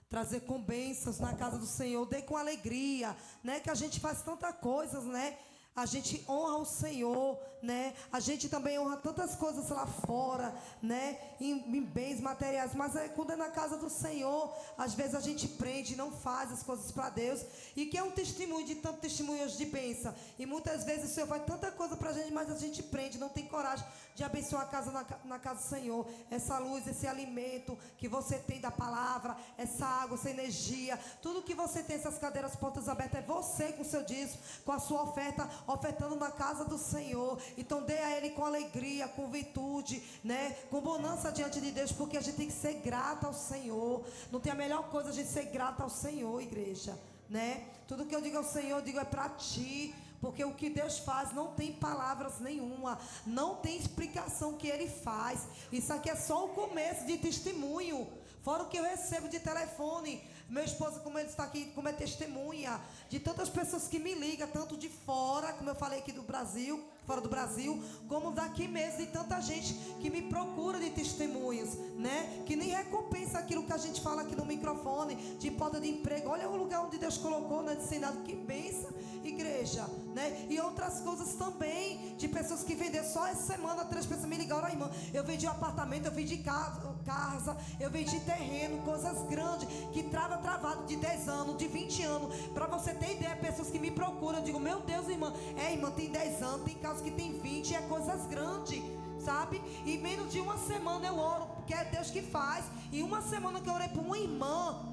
Trazer com bênçãos na casa do Senhor. Dê com alegria, né? Que a gente faz tantas coisas, né? A gente honra o Senhor, né? A gente também honra tantas coisas lá fora, né? Em bens materiais. Mas quando é na casa do Senhor, às vezes a gente prende, não faz as coisas para Deus. E que é um testemunho de tantos testemunhos de bênção. E muitas vezes o Senhor faz tanta coisa para a gente, mas a gente prende, não tem coragem de abençoar a casa na casa do Senhor. Essa luz, esse alimento que você tem da palavra, essa água, essa energia, tudo que você tem, essas cadeiras portas abertas, é você com o seu dízimo, com a sua oferta, ofertando na casa do Senhor. Então dê a Ele com alegria, com virtude, né? Com bonança diante de Deus, porque a gente tem que ser grata ao Senhor. Não tem a melhor coisa a gente ser grata ao Senhor, igreja, né? Tudo que eu digo ao Senhor, eu digo é para ti. Porque o que Deus faz não tem palavras nenhuma, não tem explicação que Ele faz. Isso aqui é só o começo de testemunho. Fora o que eu recebo de telefone. Meu esposo, como ele está aqui, como é testemunha de tantas pessoas que me ligam, tanto de fora, como eu falei aqui do Brasil, fora do Brasil, como daqui mesmo, de tanta gente que me procura de testemunhos, né? Que nem recompensa aquilo que a gente fala aqui no microfone, de porta de emprego. Olha o lugar onde Deus colocou, né? De Senado, que benção, igreja, né? E outras coisas também, de pessoas que venderam só essa semana, 3 pessoas me ligaram, olha, irmã, eu vendi um apartamento, eu vendi casa, eu vendi terreno, coisas grandes, que travado de 10 anos, de 20 anos. Para você ter ideia, pessoas que me procuram, eu digo, meu Deus, irmã, irmã, tem 10 anos, tem casa que tem 20, é coisas grandes, sabe? E menos de uma semana eu oro, porque é Deus que faz. E uma semana que eu orei por uma irmã,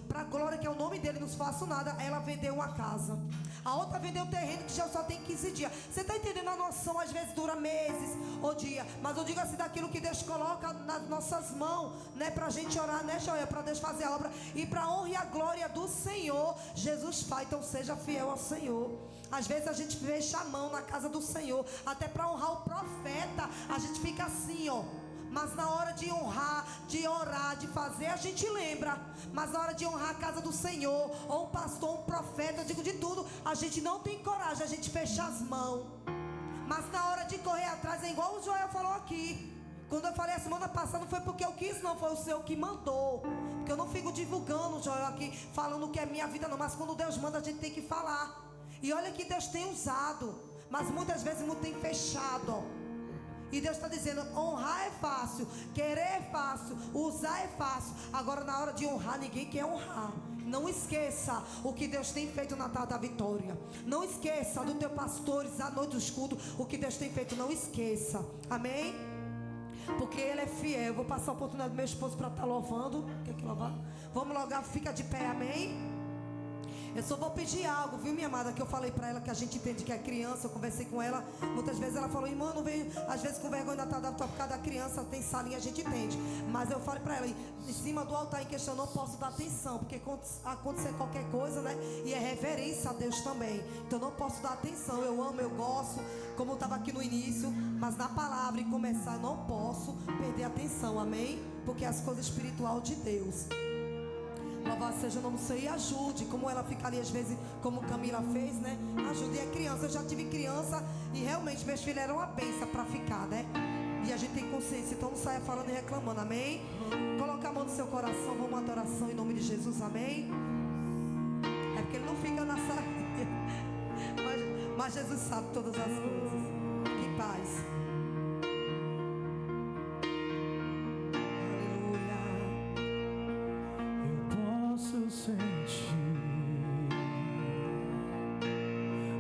para a glória que é o nome dele, não faço nada, ela vendeu uma casa. A outra vendeu um terreno que já só tem 15 dias. Você está entendendo a noção? Às vezes dura meses ou dia. Mas eu digo assim, daquilo que Deus coloca nas nossas mãos, né? Para a gente orar, né, Joel? Para Deus fazer a obra. E para a honra e a glória do Senhor, Jesus faz. Então seja fiel ao Senhor. Às vezes a gente fecha a mão na casa do Senhor, até para honrar o profeta. A gente fica assim, ó. Mas na hora de honrar, de orar, de fazer, a gente lembra. Mas na hora de honrar a casa do Senhor, ou um pastor, um profeta, eu digo de tudo, a gente não tem coragem, a gente fecha as mãos. Mas na hora de correr atrás, é igual o Joel falou aqui. Quando eu falei a semana passada, não foi porque eu quis, não, foi o Senhor que mandou. Porque eu não fico divulgando, Joel, aqui, falando o que é minha vida, não. Mas quando Deus manda, a gente tem que falar. E olha que Deus tem usado, mas muitas vezes não tem fechado, ó. E Deus está dizendo, honrar é fácil, querer é fácil, usar é fácil. Agora na hora de honrar, ninguém quer honrar. Não esqueça o que Deus tem feito na tarde da vitória. Não esqueça do teu pastores à noite dos cultos, o que Deus tem feito, não esqueça. Amém? Porque Ele é fiel. Eu vou passar a oportunidade do meu esposo para estar louvando. Quer que louvar? Vamos louvar, fica de pé, amém? Eu só vou pedir algo, viu, minha amada? Que eu falei pra ela que a gente entende que é criança. Eu conversei com ela, muitas vezes ela falou, irmã, não veio, às vezes com vergonha na tarde por causa da criança, tem salinha, a gente entende. Mas eu falei pra ela, em cima do altar em questão, não posso dar atenção, porque acontecer qualquer coisa, né? E é reverência a Deus também. Então não posso dar atenção. Eu amo, eu gosto, como eu estava aqui no início, mas na palavra e começar, não posso perder a atenção, amém? Porque é as coisas espirituais de Deus. Louvado seja o nome do Senhor. E ajude, como ela fica ali às vezes, como Camila fez, né? Ajude a criança. Eu já tive criança e realmente meus filhos eram uma bênção para ficar, né? E a gente tem consciência, então não saia falando e reclamando, amém? Coloca a mão no seu coração, vamos uma adoração em nome de Jesus, amém? É porque ele não fica na salinha, mas Jesus sabe todas as coisas. Que paz. Sentir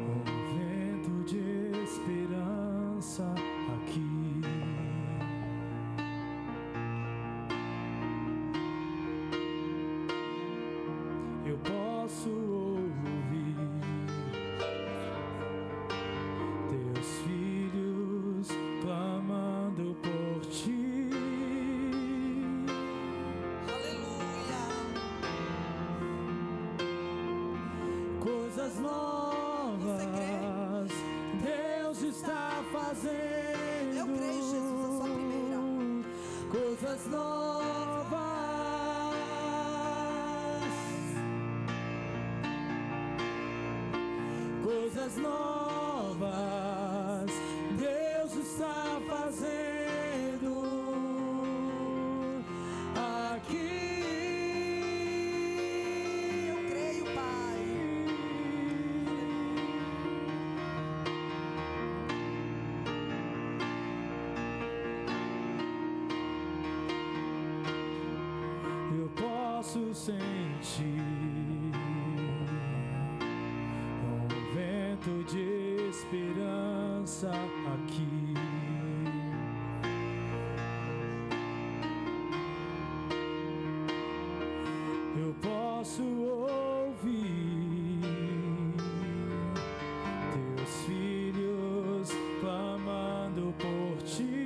um vento de esperança aqui. Eu posso ouvir teus filhos clamando por ti. Coisas novas Deus está fazendo. Eu creio, Jesus, eu sou a primeira. Coisas novas, coisas novas Deus está fazendo aqui. posso sentir um vento de esperança aqui. Eu posso ouvir teus filhos clamando por ti.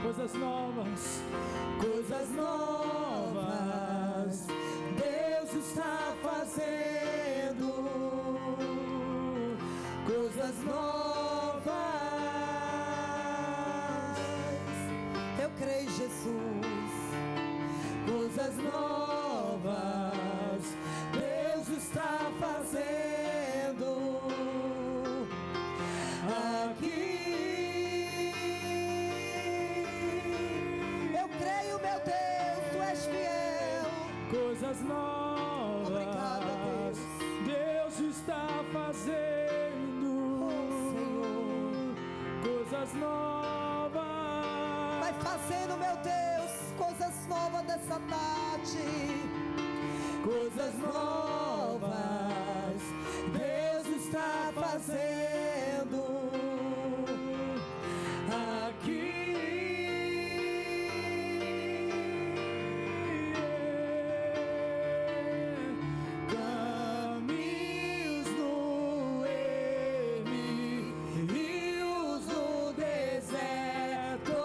Coisas novas, coisas novas, Deus está fazendo coisas novas. Eu creio, Jesus. Coisas novas, Deus está fazendo aqui. Eu creio, meu Deus, tu és fiel. Coisas novas, Obrigada, Deus. Deus está fazendo coisas novas. Vai fazendo, meu Deus, coisas novas nessa tarde. Coisas novas, Deus está fazendo aqui. Caminhos no ermo, rios no deserto.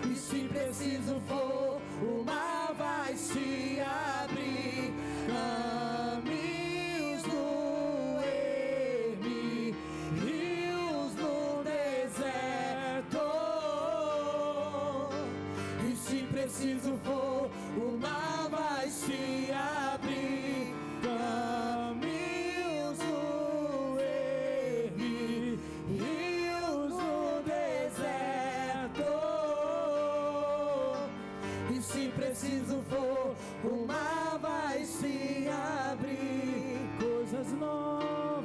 E se preciso for, o mar vai se abrir. Caminhos no ermo, rios no deserto. E se preciso for, o mar vai se abrir. Caminhos no ermo, rios no deserto. E se preciso for, o mar vai se abrir. Coisas novas,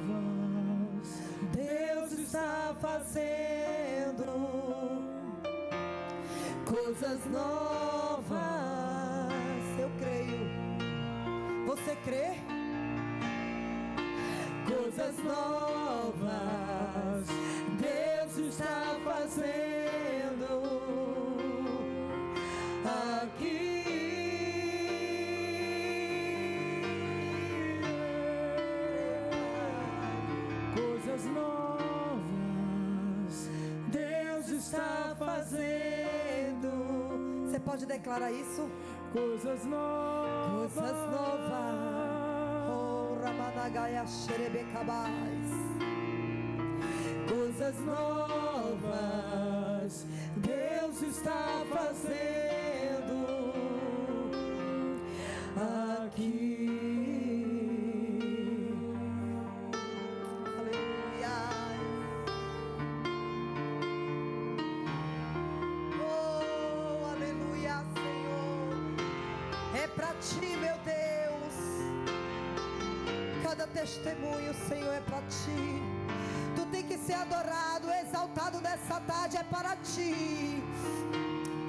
Deus está fazendo coisas novas. Eu creio. Você crê? Coisas novas, Deus está fazendo aqui. Coisas novas, Deus está fazendo. Você pode declarar isso? Coisas novas, Coisas novas. Oh, Ramanagaya Xerebecabais. Coisas novas, Deus está fazendo aqui. Aleluia. Oh, aleluia, Senhor. É pra ti, meu Deus. Cada testemunho, Senhor, é pra ti. Tu tem que ser adorado, exaltado nessa tarde, é para ti.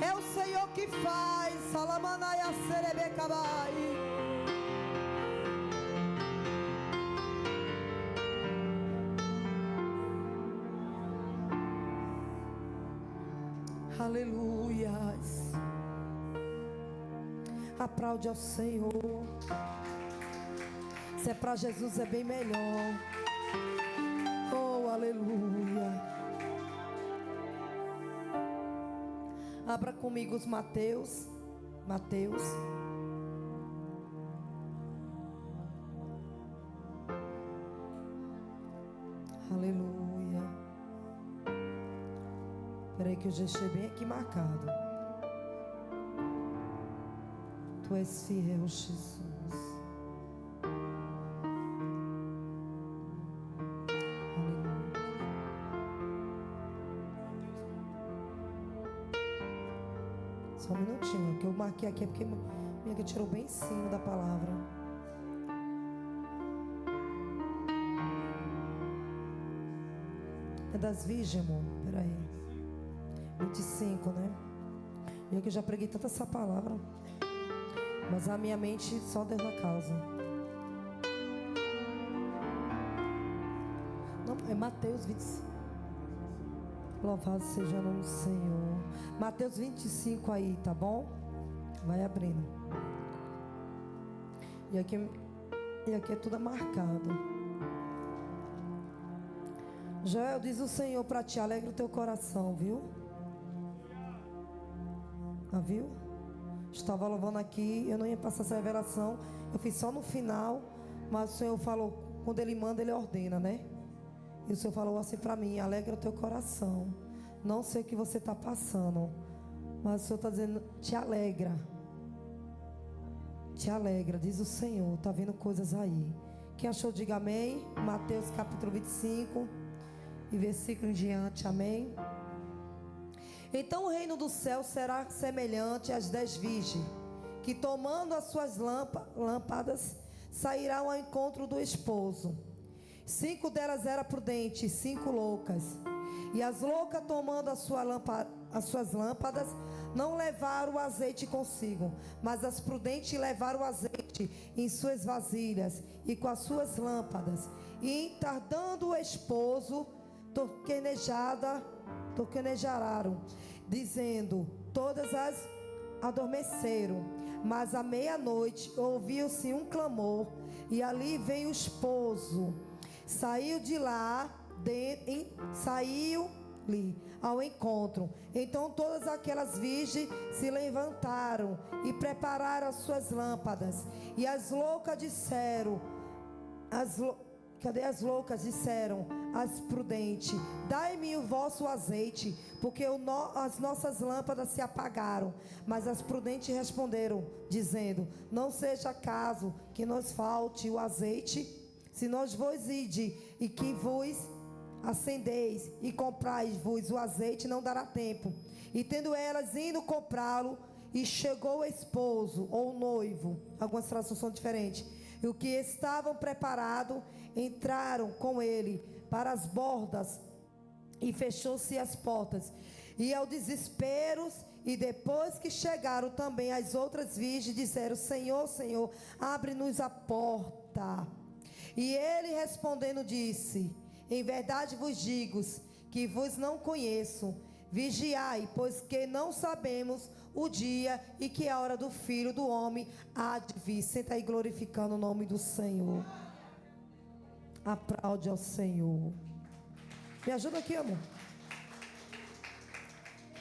É o Senhor que faz. Salamanaia Serebecabai. Aleluias. Aplaude ao Senhor. Se é para Jesus é bem melhor. Oh, aleluia. Abra comigo os Mateus. Mateus. Aleluia. Peraí que eu já deixei bem aqui marcado. Tu és fiel, Jesus. Só um minutinho, que eu marquei aqui é porque minha que tirou bem em cima da palavra. É das virgens, amor. Peraí. 25, né? Eu que já preguei tanta essa palavra, mas a minha mente só dentro da causa. Não, é Mateus 25. Louvado seja o nome do Senhor. Mateus 25 aí, tá bom? Vai abrindo. E aqui é tudo marcado. Joel, diz o Senhor para ti, alegra o teu coração, viu? Viu? Estava louvando aqui, eu não ia passar essa revelação, eu fiz só no final, mas o Senhor falou, quando Ele manda, Ele ordena, né? E o Senhor falou assim para mim, alegra o teu coração. Não sei o que você está passando, mas o Senhor está dizendo, te alegra. Te alegra, diz o Senhor, está vendo coisas aí. Quem achou, diga amém. Mateus capítulo 25 e versículo em diante, amém. Então o reino do céu será semelhante às 10 virgens, que tomando as suas lâmpadas, sairão ao encontro do esposo. 5 delas eram prudentes, 5 loucas. E as loucas, tomando as suas lâmpadas, não levaram o azeite consigo, mas as prudentes levaram o azeite em suas vasilhas e com as suas lâmpadas. E tardando o esposo, torquenejaram, dizendo, todas as adormeceram. Mas à meia-noite ouviu-se um clamor, e ali vem o esposo. Saiu de lá, saiu-lhe ao encontro. Então todas aquelas virgens se levantaram e prepararam as suas lâmpadas. E as loucas disseram, cadê as loucas? Disseram as prudentes, dai-me o vosso azeite, porque as nossas lâmpadas se apagaram. Mas as prudentes responderam, dizendo, não seja caso que nos falte o azeite, se nós vos ide e que vos acendeis e comprais-vos o azeite, não dará tempo. E tendo elas indo comprá-lo, e chegou o esposo ou o noivo, algumas traduções são diferentes, e o que estavam preparados entraram com ele para as bordas, e fechou-se as portas. E ao desespero, e depois que chegaram também as outras virgens, disseram, Senhor, Senhor, abre-nos a porta. E ele respondendo disse, em verdade vos digo que vos não conheço. Vigiai, pois que não sabemos o dia e que a hora do Filho do Homem há de vir. Senta aí glorificando o nome do Senhor. Aplaude ao Senhor. Me ajuda aqui, amor.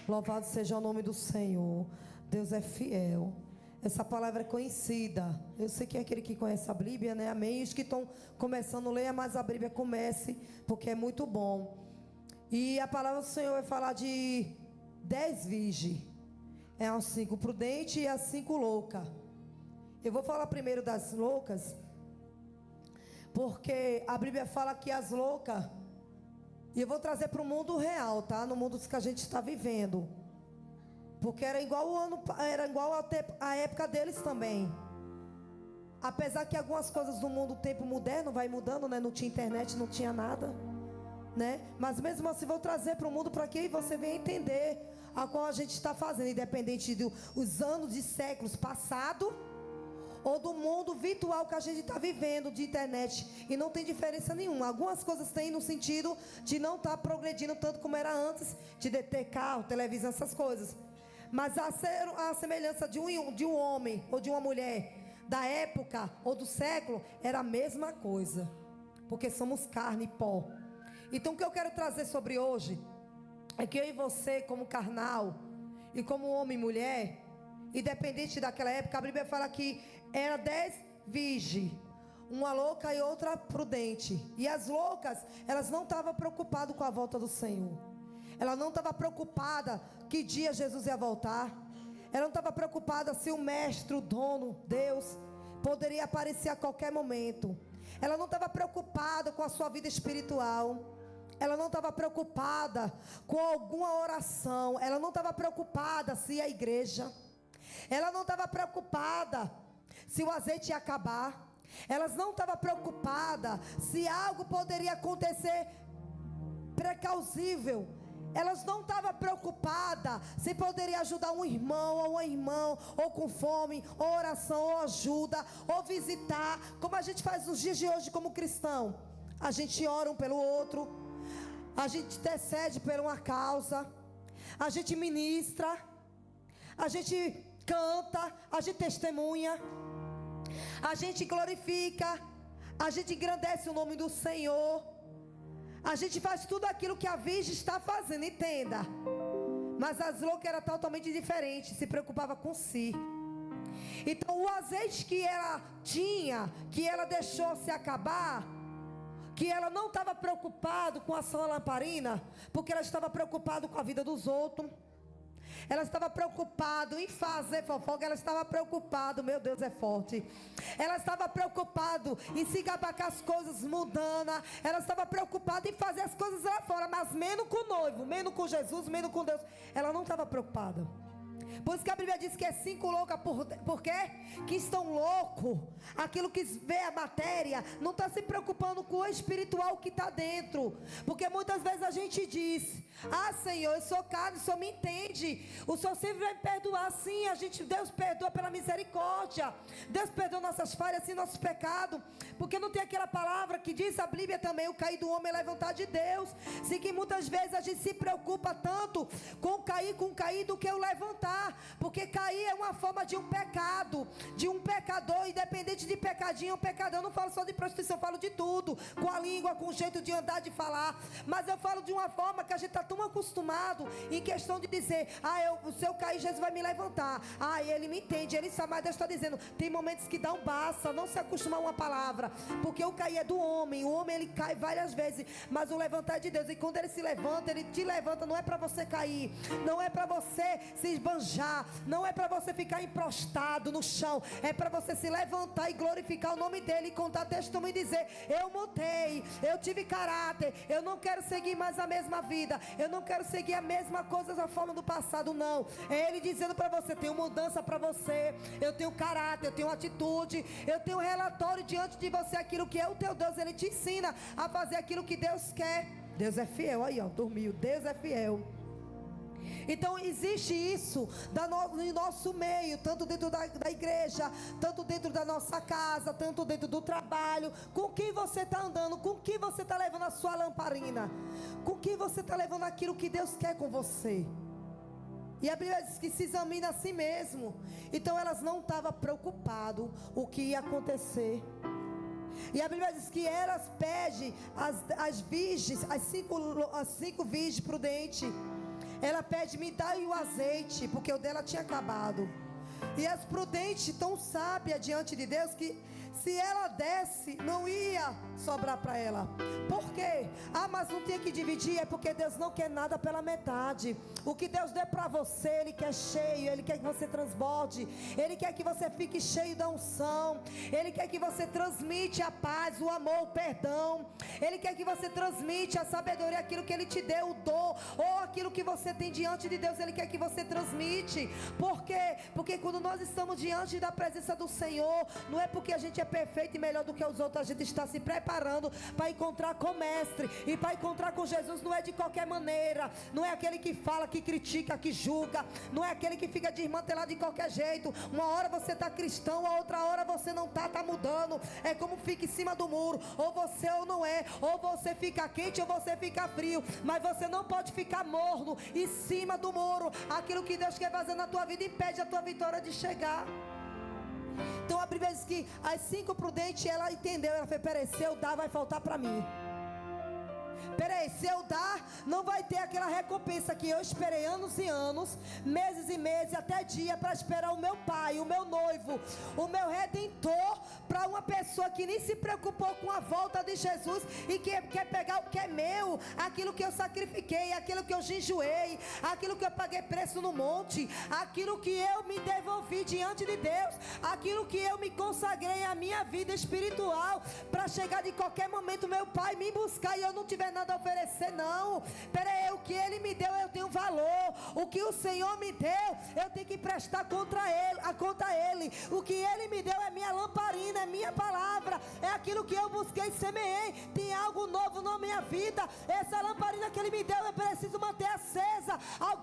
Louvado seja o nome do Senhor. Deus é fiel. Essa palavra é conhecida. Eu sei que é aquele que conhece a Bíblia, né? Amém. Os que estão começando, leia mais a Bíblia, comece, porque é muito bom. E a palavra do Senhor vai falar de 10 virgens. É as 5 prudentes e as 5 loucas. Eu vou falar primeiro das loucas, porque a Bíblia fala que as loucas, e eu vou trazer para o mundo real, tá? No mundo que a gente está vivendo. Porque era igual a época deles também. Apesar que algumas coisas do mundo, o tempo moderno vai mudando, né? Não tinha internet, não tinha nada, né? Mas mesmo assim vou trazer para o mundo para que você venha entender a qual a gente está fazendo, independente dos anos e séculos passados ou do mundo virtual que a gente está vivendo de internet. E não tem diferença nenhuma. Algumas coisas têm no sentido de não estar progredindo tanto como era antes, de ter carro, televisão, essas coisas. Mas a semelhança de um homem ou de uma mulher da época ou do século era a mesma coisa, porque somos carne e pó. Então o que eu quero trazer sobre hoje é que eu e você, como carnal e como homem e mulher, independente daquela época, a Bíblia fala que era 10 virgens, uma louca e outra prudente. E as loucas, elas não estavam preocupadas com a volta do Senhor. Ela não estava preocupada que dia Jesus ia voltar. Ela não estava preocupada se o mestre, o dono, Deus, poderia aparecer a qualquer momento. Ela não estava preocupada com a sua vida espiritual. Ela não estava preocupada com alguma oração. Ela não estava preocupada se a igreja. Ela não estava preocupada se o azeite ia acabar. Elas não estavam preocupadas se algo poderia acontecer precausível Elas não estavam preocupadas se poderia ajudar um irmão ou uma irmã, ou com fome, ou oração, ou ajuda, ou visitar, como a gente faz nos dias de hoje como cristão. A gente ora um pelo outro, a gente intercede por uma causa, a gente ministra, a gente canta, a gente testemunha, a gente glorifica, a gente engrandece o nome do Senhor. A gente faz tudo aquilo que a virgem está fazendo, entenda. Mas as loucas era totalmente diferente, se preocupava com si. Então o azeite que ela tinha, que ela deixou se acabar, que ela não estava preocupada com a sua lamparina, porque ela estava preocupada com a vida dos outros. Ela estava preocupada em fazer fofoca. Ela estava preocupada, meu Deus, é forte. Ela estava preocupada em se gabar com as coisas mundanas. Ela estava preocupada em fazer as coisas lá fora, mas menos com o noivo, menos com Jesus, menos com Deus. Ela não estava preocupada. Por isso que a Bíblia diz que é 5 loucas, por quê? Que estão loucos. Aquilo que vê a matéria não está se preocupando com o espiritual que está dentro. Porque muitas vezes a gente diz: ah, Senhor, eu sou carne, o Senhor me entende, o Senhor sempre vai me perdoar. Sim, Deus perdoa pela misericórdia, Deus perdoa nossas falhas, sim, nossos pecados. Porque não tem aquela palavra que diz a Bíblia também: o cair do homem é levantar de Deus. Sim, que muitas vezes a gente se preocupa tanto com o cair do que o levantar. Porque cair é uma forma de um pecado, de um pecador, independente de pecadinho ou pecador. Eu não falo só de prostituição, eu falo de tudo, com a língua, com o jeito de andar, de falar. Mas eu falo de uma forma que a gente está tão acostumado em questão de dizer: se eu cair, Jesus vai me levantar. Ele me entende, ele sabe. Mas Deus está dizendo: tem momentos que dá um basta, não se acostumar a uma palavra, porque o cair é do homem. O homem, ele cai várias vezes, mas o levantar é de Deus. E quando ele se levanta, ele te levanta. Não é para você cair, não é para você se esbanjar, não é para você ficar emprostado no chão. É para você se levantar e glorificar o nome dele, e contar testemunho e dizer: eu mudei, eu tive caráter, eu não quero seguir mais a mesma vida, eu não quero seguir a mesma coisa da forma do passado. Não, é ele dizendo para você: tenho mudança para você, eu tenho caráter, eu tenho atitude, eu tenho relatório diante de você. Aquilo que é o teu Deus, ele te ensina a fazer aquilo que Deus quer. Deus é fiel. Aí, ó, dormiu. Deus é fiel. Então existe isso no nosso meio, tanto dentro da igreja, tanto dentro da nossa casa, tanto dentro do trabalho. Com quem você está andando? Com quem você está levando a sua lamparina? Com quem você está levando aquilo que Deus quer com você? E a Bíblia diz que se examina a si mesmo. Então elas não estavam preocupadas o que ia acontecer. E a Bíblia diz que elas pedem as virgens, as cinco virgens prudentes. Ela pede: me dá o azeite, porque o dela tinha acabado. E as prudentes, tão sábias diante de Deus, que se ela desse, não ia sobrar para ela. Por quê? Mas não tinha que dividir. É porque Deus não quer nada pela metade. O que Deus dê para você, Ele quer cheio. Ele quer que você transborde. Ele quer que você fique cheio da unção. Ele quer que você transmite a paz, o amor, o perdão. Ele quer que você transmite a sabedoria, aquilo que Ele te deu, o dom, ou aquilo que você tem diante de Deus. Ele quer que você transmite. Por quê? Porque quando nós estamos diante da presença do Senhor, não é porque a gente é perfeito e melhor do que os outros. A gente está se preparando para encontrar com o Mestre. E para encontrar com Jesus não é de qualquer maneira. Não é aquele que fala, que critica, que julga. Não é aquele que fica desmantelado de qualquer jeito. Uma hora você está cristão, a outra hora você não está, está mudando. É como fica em cima do muro. Ou você ou não é. Ou você fica quente ou você fica frio. Mas você não pode ficar morno em cima do muro. Aquilo que Deus quer fazer na tua vida impede a tua vitória de chegar. Então a Bíblia diz que as 5 prudentes, ela entendeu. Ela fez: peraí, se eu dar, vai faltar para mim. Peraí, se eu dar, não vai ter aquela recompensa que eu esperei anos e anos, meses e meses, até dia, para esperar o meu pai, o meu noivo, o meu redentor, para uma pessoa que nem se preocupou com a volta de Jesus e que quer pegar o que é meu, aquilo que eu sacrifiquei, aquilo que eu jejuei, aquilo que eu paguei preço no monte, aquilo que eu me devolvi diante de Deus, aquilo que eu me consagrei à minha vida espiritual, para chegar de qualquer momento meu pai me buscar e eu não tiver nada a oferecer. Não, peraí, o que Ele me deu eu tenho valor. O que o Senhor me deu eu tenho que prestar conta a Ele. O que Ele me deu é minha lamparina, é minha palavra, é aquilo que eu busquei e semeei. Tem algo novo na minha vida. Essa lamparina que Ele me deu, eu preciso manter acesa.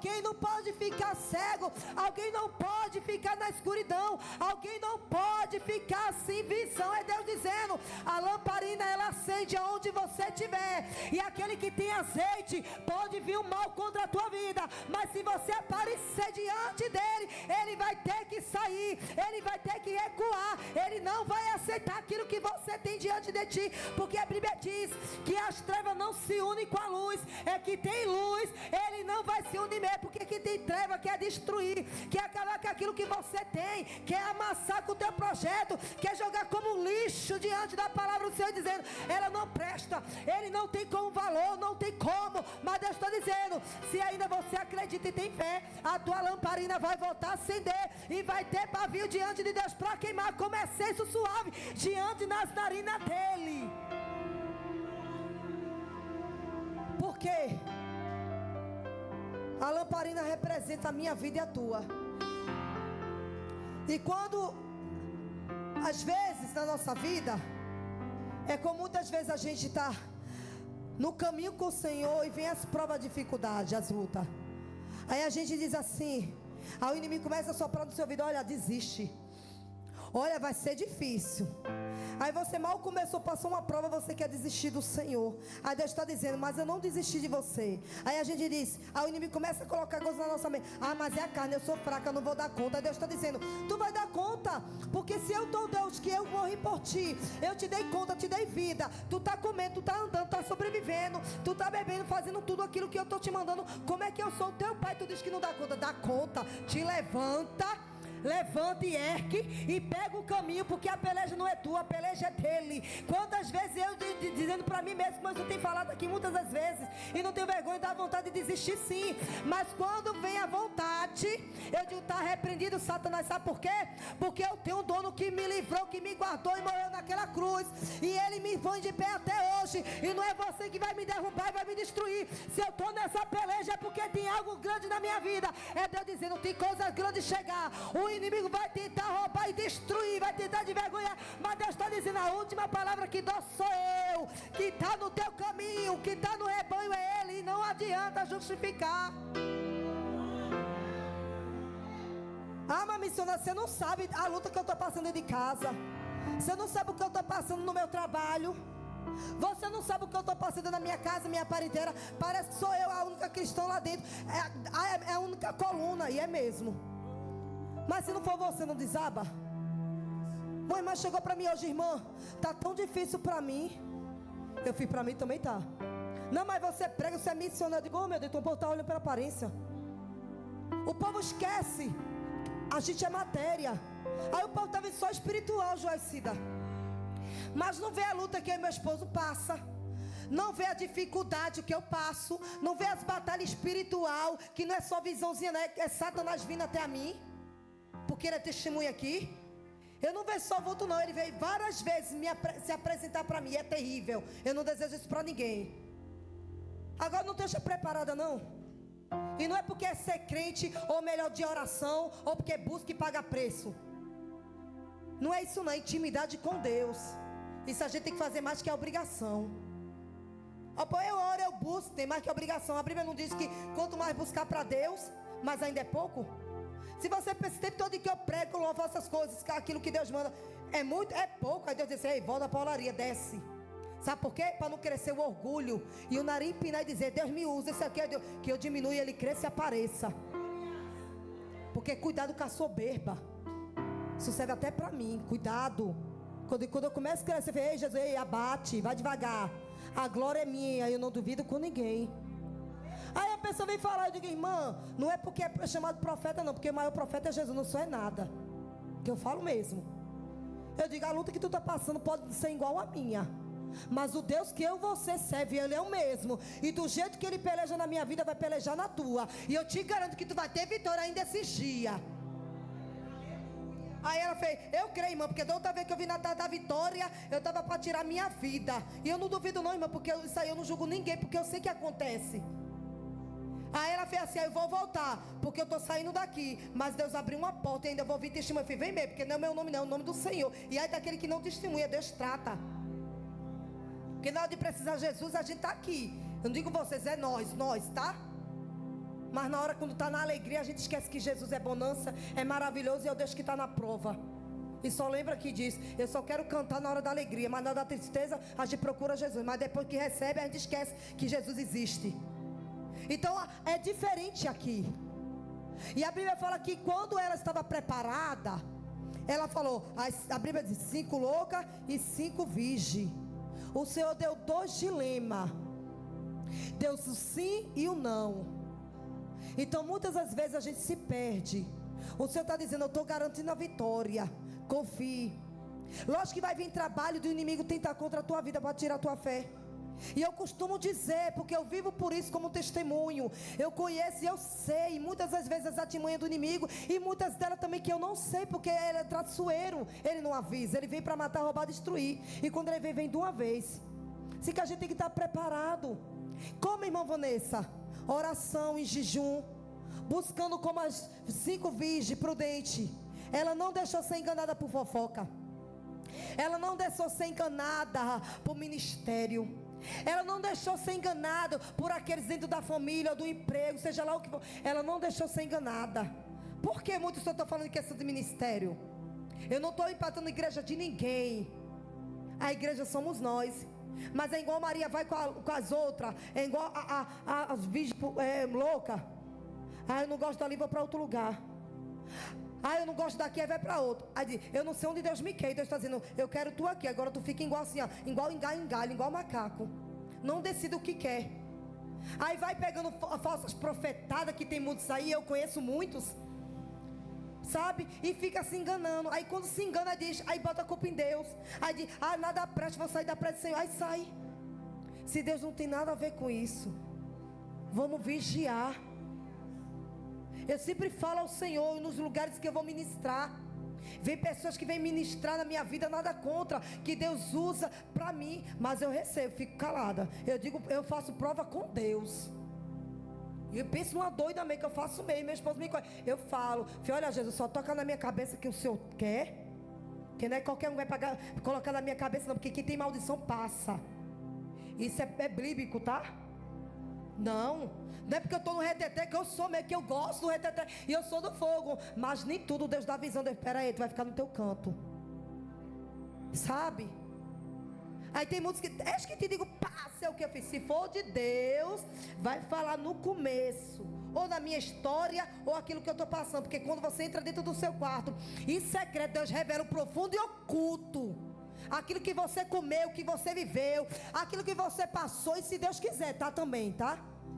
Alguém não pode ficar cego. Alguém não pode ficar na escuridão. Alguém não pode ficar sem visão. É Deus dizendo: a lamparina ela acende aonde você estiver. E aquele que tem azeite, pode vir o mal contra a tua vida, mas se você aparecer diante dele, ele vai ter que sair, ele vai ter que recuar, ele não vai aceitar aquilo que você tem diante de ti, porque a Bíblia diz que as trevas não se unem com a luz. É que tem luz, ele não vai se unir mesmo, porque quem tem treva quer destruir, quer acabar com aquilo que você tem, quer amassar com o teu projeto, quer jogar como lixo diante da palavra do Senhor, dizendo: ela não presta, ele não tem como valor, não tem como. Mas Deus está dizendo: se ainda você acredita e tem fé, a tua lamparina vai voltar a acender e vai ter pavio diante de Deus para queimar como essência suave diante das narinas dele. Por quê? A lamparina representa a minha vida e a tua. E quando, às vezes na nossa vida, é como muitas vezes a gente está no caminho com o Senhor e vem as provas, a dificuldade, as lutas. Aí a gente diz assim, aí o inimigo começa a soprar no seu ouvido: olha, desiste. Olha, vai ser difícil. Aí você mal começou, passou uma prova, você quer desistir do Senhor. Aí Deus está dizendo: mas eu não desisti de você. Aí a gente diz, aí o inimigo começa a colocar coisas na nossa mente: ah, mas é a carne, eu sou fraca, eu não vou dar conta. Aí Deus está dizendo: tu vai dar conta, porque se eu sou Deus, que eu morri por ti, eu te dei conta, eu te dei vida, tu está comendo, tu está andando, tu está sobrevivendo, tu está bebendo, fazendo tudo aquilo que eu estou te mandando. Como é que eu sou o teu pai? Tu diz que não dá conta. Dá conta, te levanta e ergue e pega o caminho, porque a peleja não é tua, a peleja é dele. Quantas vezes eu dizendo para mim mesmo, mas eu tenho falado aqui muitas das vezes, e não tenho vergonha, dá vontade de desistir sim, mas quando vem a vontade, eu digo: está repreendido, Satanás. Sabe por quê? Porque eu tenho um dono que me livrou, que me guardou e morreu naquela cruz, e ele me põe de pé até hoje, e não é você que vai me derrubar e vai me destruir. Se eu estou nessa peleja é porque tem algo grande na minha vida. É Deus dizendo: tem coisas grandes chegar. O inimigo vai tentar roubar e destruir, vai tentar de vergonhar, mas Deus está dizendo: a última palavra que dou sou eu. Que está no teu caminho, que está no rebanho é ele, e não adianta justificar. Ah, mas missionária, você não sabe a luta que eu estou passando dentro de casa, você não sabe o que eu estou passando no meu trabalho, você não sabe o que eu estou passando na minha casa, minha parentela. Parece que sou eu a única cristã lá dentro, é a única coluna, e é mesmo. Mas se não for você, não desaba? Uma irmã chegou para mim hoje: irmã, tá tão difícil para mim. Eu fui: para mim também tá. Não, mas você prega, você é missionário. Eu digo: oh meu Deus, o povo tá olhando pela aparência. O povo esquece, a gente é matéria. Aí o povo tá vendo só espiritual, Joacida, mas não vê a luta que eu e meu esposo passa, não vê a dificuldade que eu passo, não vê as batalhas espiritual, que não é só visãozinha, né? É Satanás vindo até a mim, porque ele é testemunha aqui. Eu não vejo só vulto não, ele veio várias vezes se apresentar para mim. É terrível, eu não desejo isso para ninguém. Agora não esteja preparada não. E não é porque é ser crente, ou melhor, de oração, ou porque busca e paga preço. Não é isso não, é intimidade com Deus. Isso a gente tem que fazer mais que a obrigação. Eu oro, eu busco, tem mais que a obrigação. A Bíblia não diz que quanto mais buscar para Deus, mas ainda é pouco? Se você pensa o tempo todo que eu prego, louvo essas coisas, aquilo que Deus manda, é muito, é pouco. Aí Deus diz: ei, volta para a olaria, desce. Sabe por quê? Para não crescer o orgulho e o nariz empinar e dizer: Deus me usa, isso aqui é Deus, que eu diminua e ele cresça e apareça. Porque cuidado com a soberba. Isso serve até para mim, cuidado. Quando eu começo a crescer, ei Jesus, ei, abate, vai devagar. A glória é minha, eu não duvido com ninguém. Aí a pessoa vem falar, eu digo: irmã, não é porque é chamado profeta não, porque o maior profeta é Jesus, não sou é nada. Que eu falo mesmo. Eu digo: a luta que tu está passando pode ser igual a minha, mas o Deus que eu e você serve, ele é o mesmo. E do jeito que ele peleja na minha vida, vai pelejar na tua. E eu te garanto que tu vai ter vitória ainda esses dias. Aí ela fez: eu creio, irmã, porque da outra vez que eu vi na tarde da vitória, eu estava para tirar minha vida. E eu não duvido não, irmã, porque isso aí eu não julgo ninguém, porque eu sei que acontece. Aí ela fez assim: eu vou voltar, porque eu estou saindo daqui, mas Deus abriu uma porta e ainda vou vir testemunha. Eu falei: vem mesmo, porque não é o meu nome não, é o nome do Senhor. E aí daquele que não testemunha, Deus trata. Porque na hora de precisar de Jesus, a gente está aqui. Eu não digo vocês, é nós, tá? Mas na hora quando está na alegria, a gente esquece que Jesus é bonança, é maravilhoso e é o Deus que está na prova. E só lembra que diz: eu só quero cantar na hora da alegria, mas na hora da tristeza a gente procura Jesus. Mas depois que recebe, a gente esquece que Jesus existe. Então é diferente aqui. E a Bíblia fala que quando ela estava preparada, ela falou, a Bíblia diz 5 loucas e 5 virgens. O Senhor deu 2 dilemas. Deu o sim e o não. Então muitas das vezes a gente se perde. O Senhor está dizendo: eu estou garantindo a vitória. Confie. Lógico que vai vir trabalho do inimigo tentar contra a tua vida para tirar a tua fé. E eu costumo dizer, porque eu vivo por isso como testemunho. Eu conheço e eu sei muitas das vezes as artimanhas do inimigo, e muitas delas também que eu não sei, porque ele é traiçoeiro. Ele não avisa, ele vem para matar, roubar, destruir. E quando ele vem de uma vez. Assim que a gente tem que estar preparado. Como, irmã Vanessa? Oração em jejum, buscando como as 5 virgens prudentes. Ela não deixou ser enganada por fofoca. Ela não deixou ser enganada por ministério. Ela não deixou ser enganada por aqueles dentro da família, do emprego, seja lá o que for. Ela não deixou ser enganada. Por que muitos só estão falando em questão de ministério? Eu não estou empatando a igreja de ninguém. A igreja somos nós. Mas é igual Maria vai com as outras. É igual as virgens loucas. Eu não gosto dali, vou para outro lugar. Eu não gosto daqui, aí vai para outro. Aí diz: eu não sei onde Deus me quer. Deus está dizendo: eu quero tu aqui. Agora tu fica igual assim, ó, igual engalho em galho, igual macaco. Não decide o que quer. Aí vai pegando falsas profetadas, que tem muitos aí, eu conheço muitos, sabe? E fica se enganando. Aí quando se engana, diz, aí bota a culpa em Deus. Aí diz: nada presta, vou sair da presença do Senhor. Aí sai. Se Deus não tem nada a ver com isso, vamos vigiar. Eu sempre falo ao Senhor nos lugares que eu vou ministrar. Vem pessoas que vêm ministrar na minha vida, nada contra, que Deus usa para mim, mas eu recebo, fico calada. Eu digo, eu faço prova com Deus. E eu penso numa doida mesmo, que eu faço mesmo. Meu esposo me conhece. Eu falo: filho, olha, Jesus, só toca na minha cabeça que o Senhor quer. Que não é qualquer um vai colocar na minha cabeça, não, porque quem tem maldição passa. Isso é bíblico, tá? Não é porque eu estou no reteté que eu sou mesmo, que eu gosto do reteté e eu sou do fogo. Mas nem tudo Deus dá visão. Espera aí, tu vai ficar no teu canto, sabe? Aí tem muitos que, acho que te digo, passa o que eu fiz. Se for de Deus, vai falar no começo, ou na minha história, ou aquilo que eu estou passando. Porque quando você entra dentro do seu quarto, em secreto, Deus revela o profundo e oculto. Aquilo que você comeu, que você viveu, aquilo que você passou. E se Deus quiser, tá também, tá?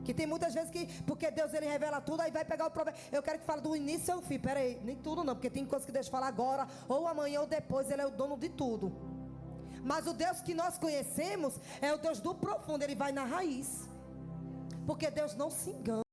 Que tem muitas vezes que, porque Deus ele revela tudo, aí vai pegar o problema. Eu quero que fale do início ao fim. Pera aí, nem tudo não, porque tem coisas que Deus fala agora, ou amanhã, ou depois. Ele é o dono de tudo. Mas o Deus que nós conhecemos é o Deus do profundo. Ele vai na raiz, porque Deus não se engana.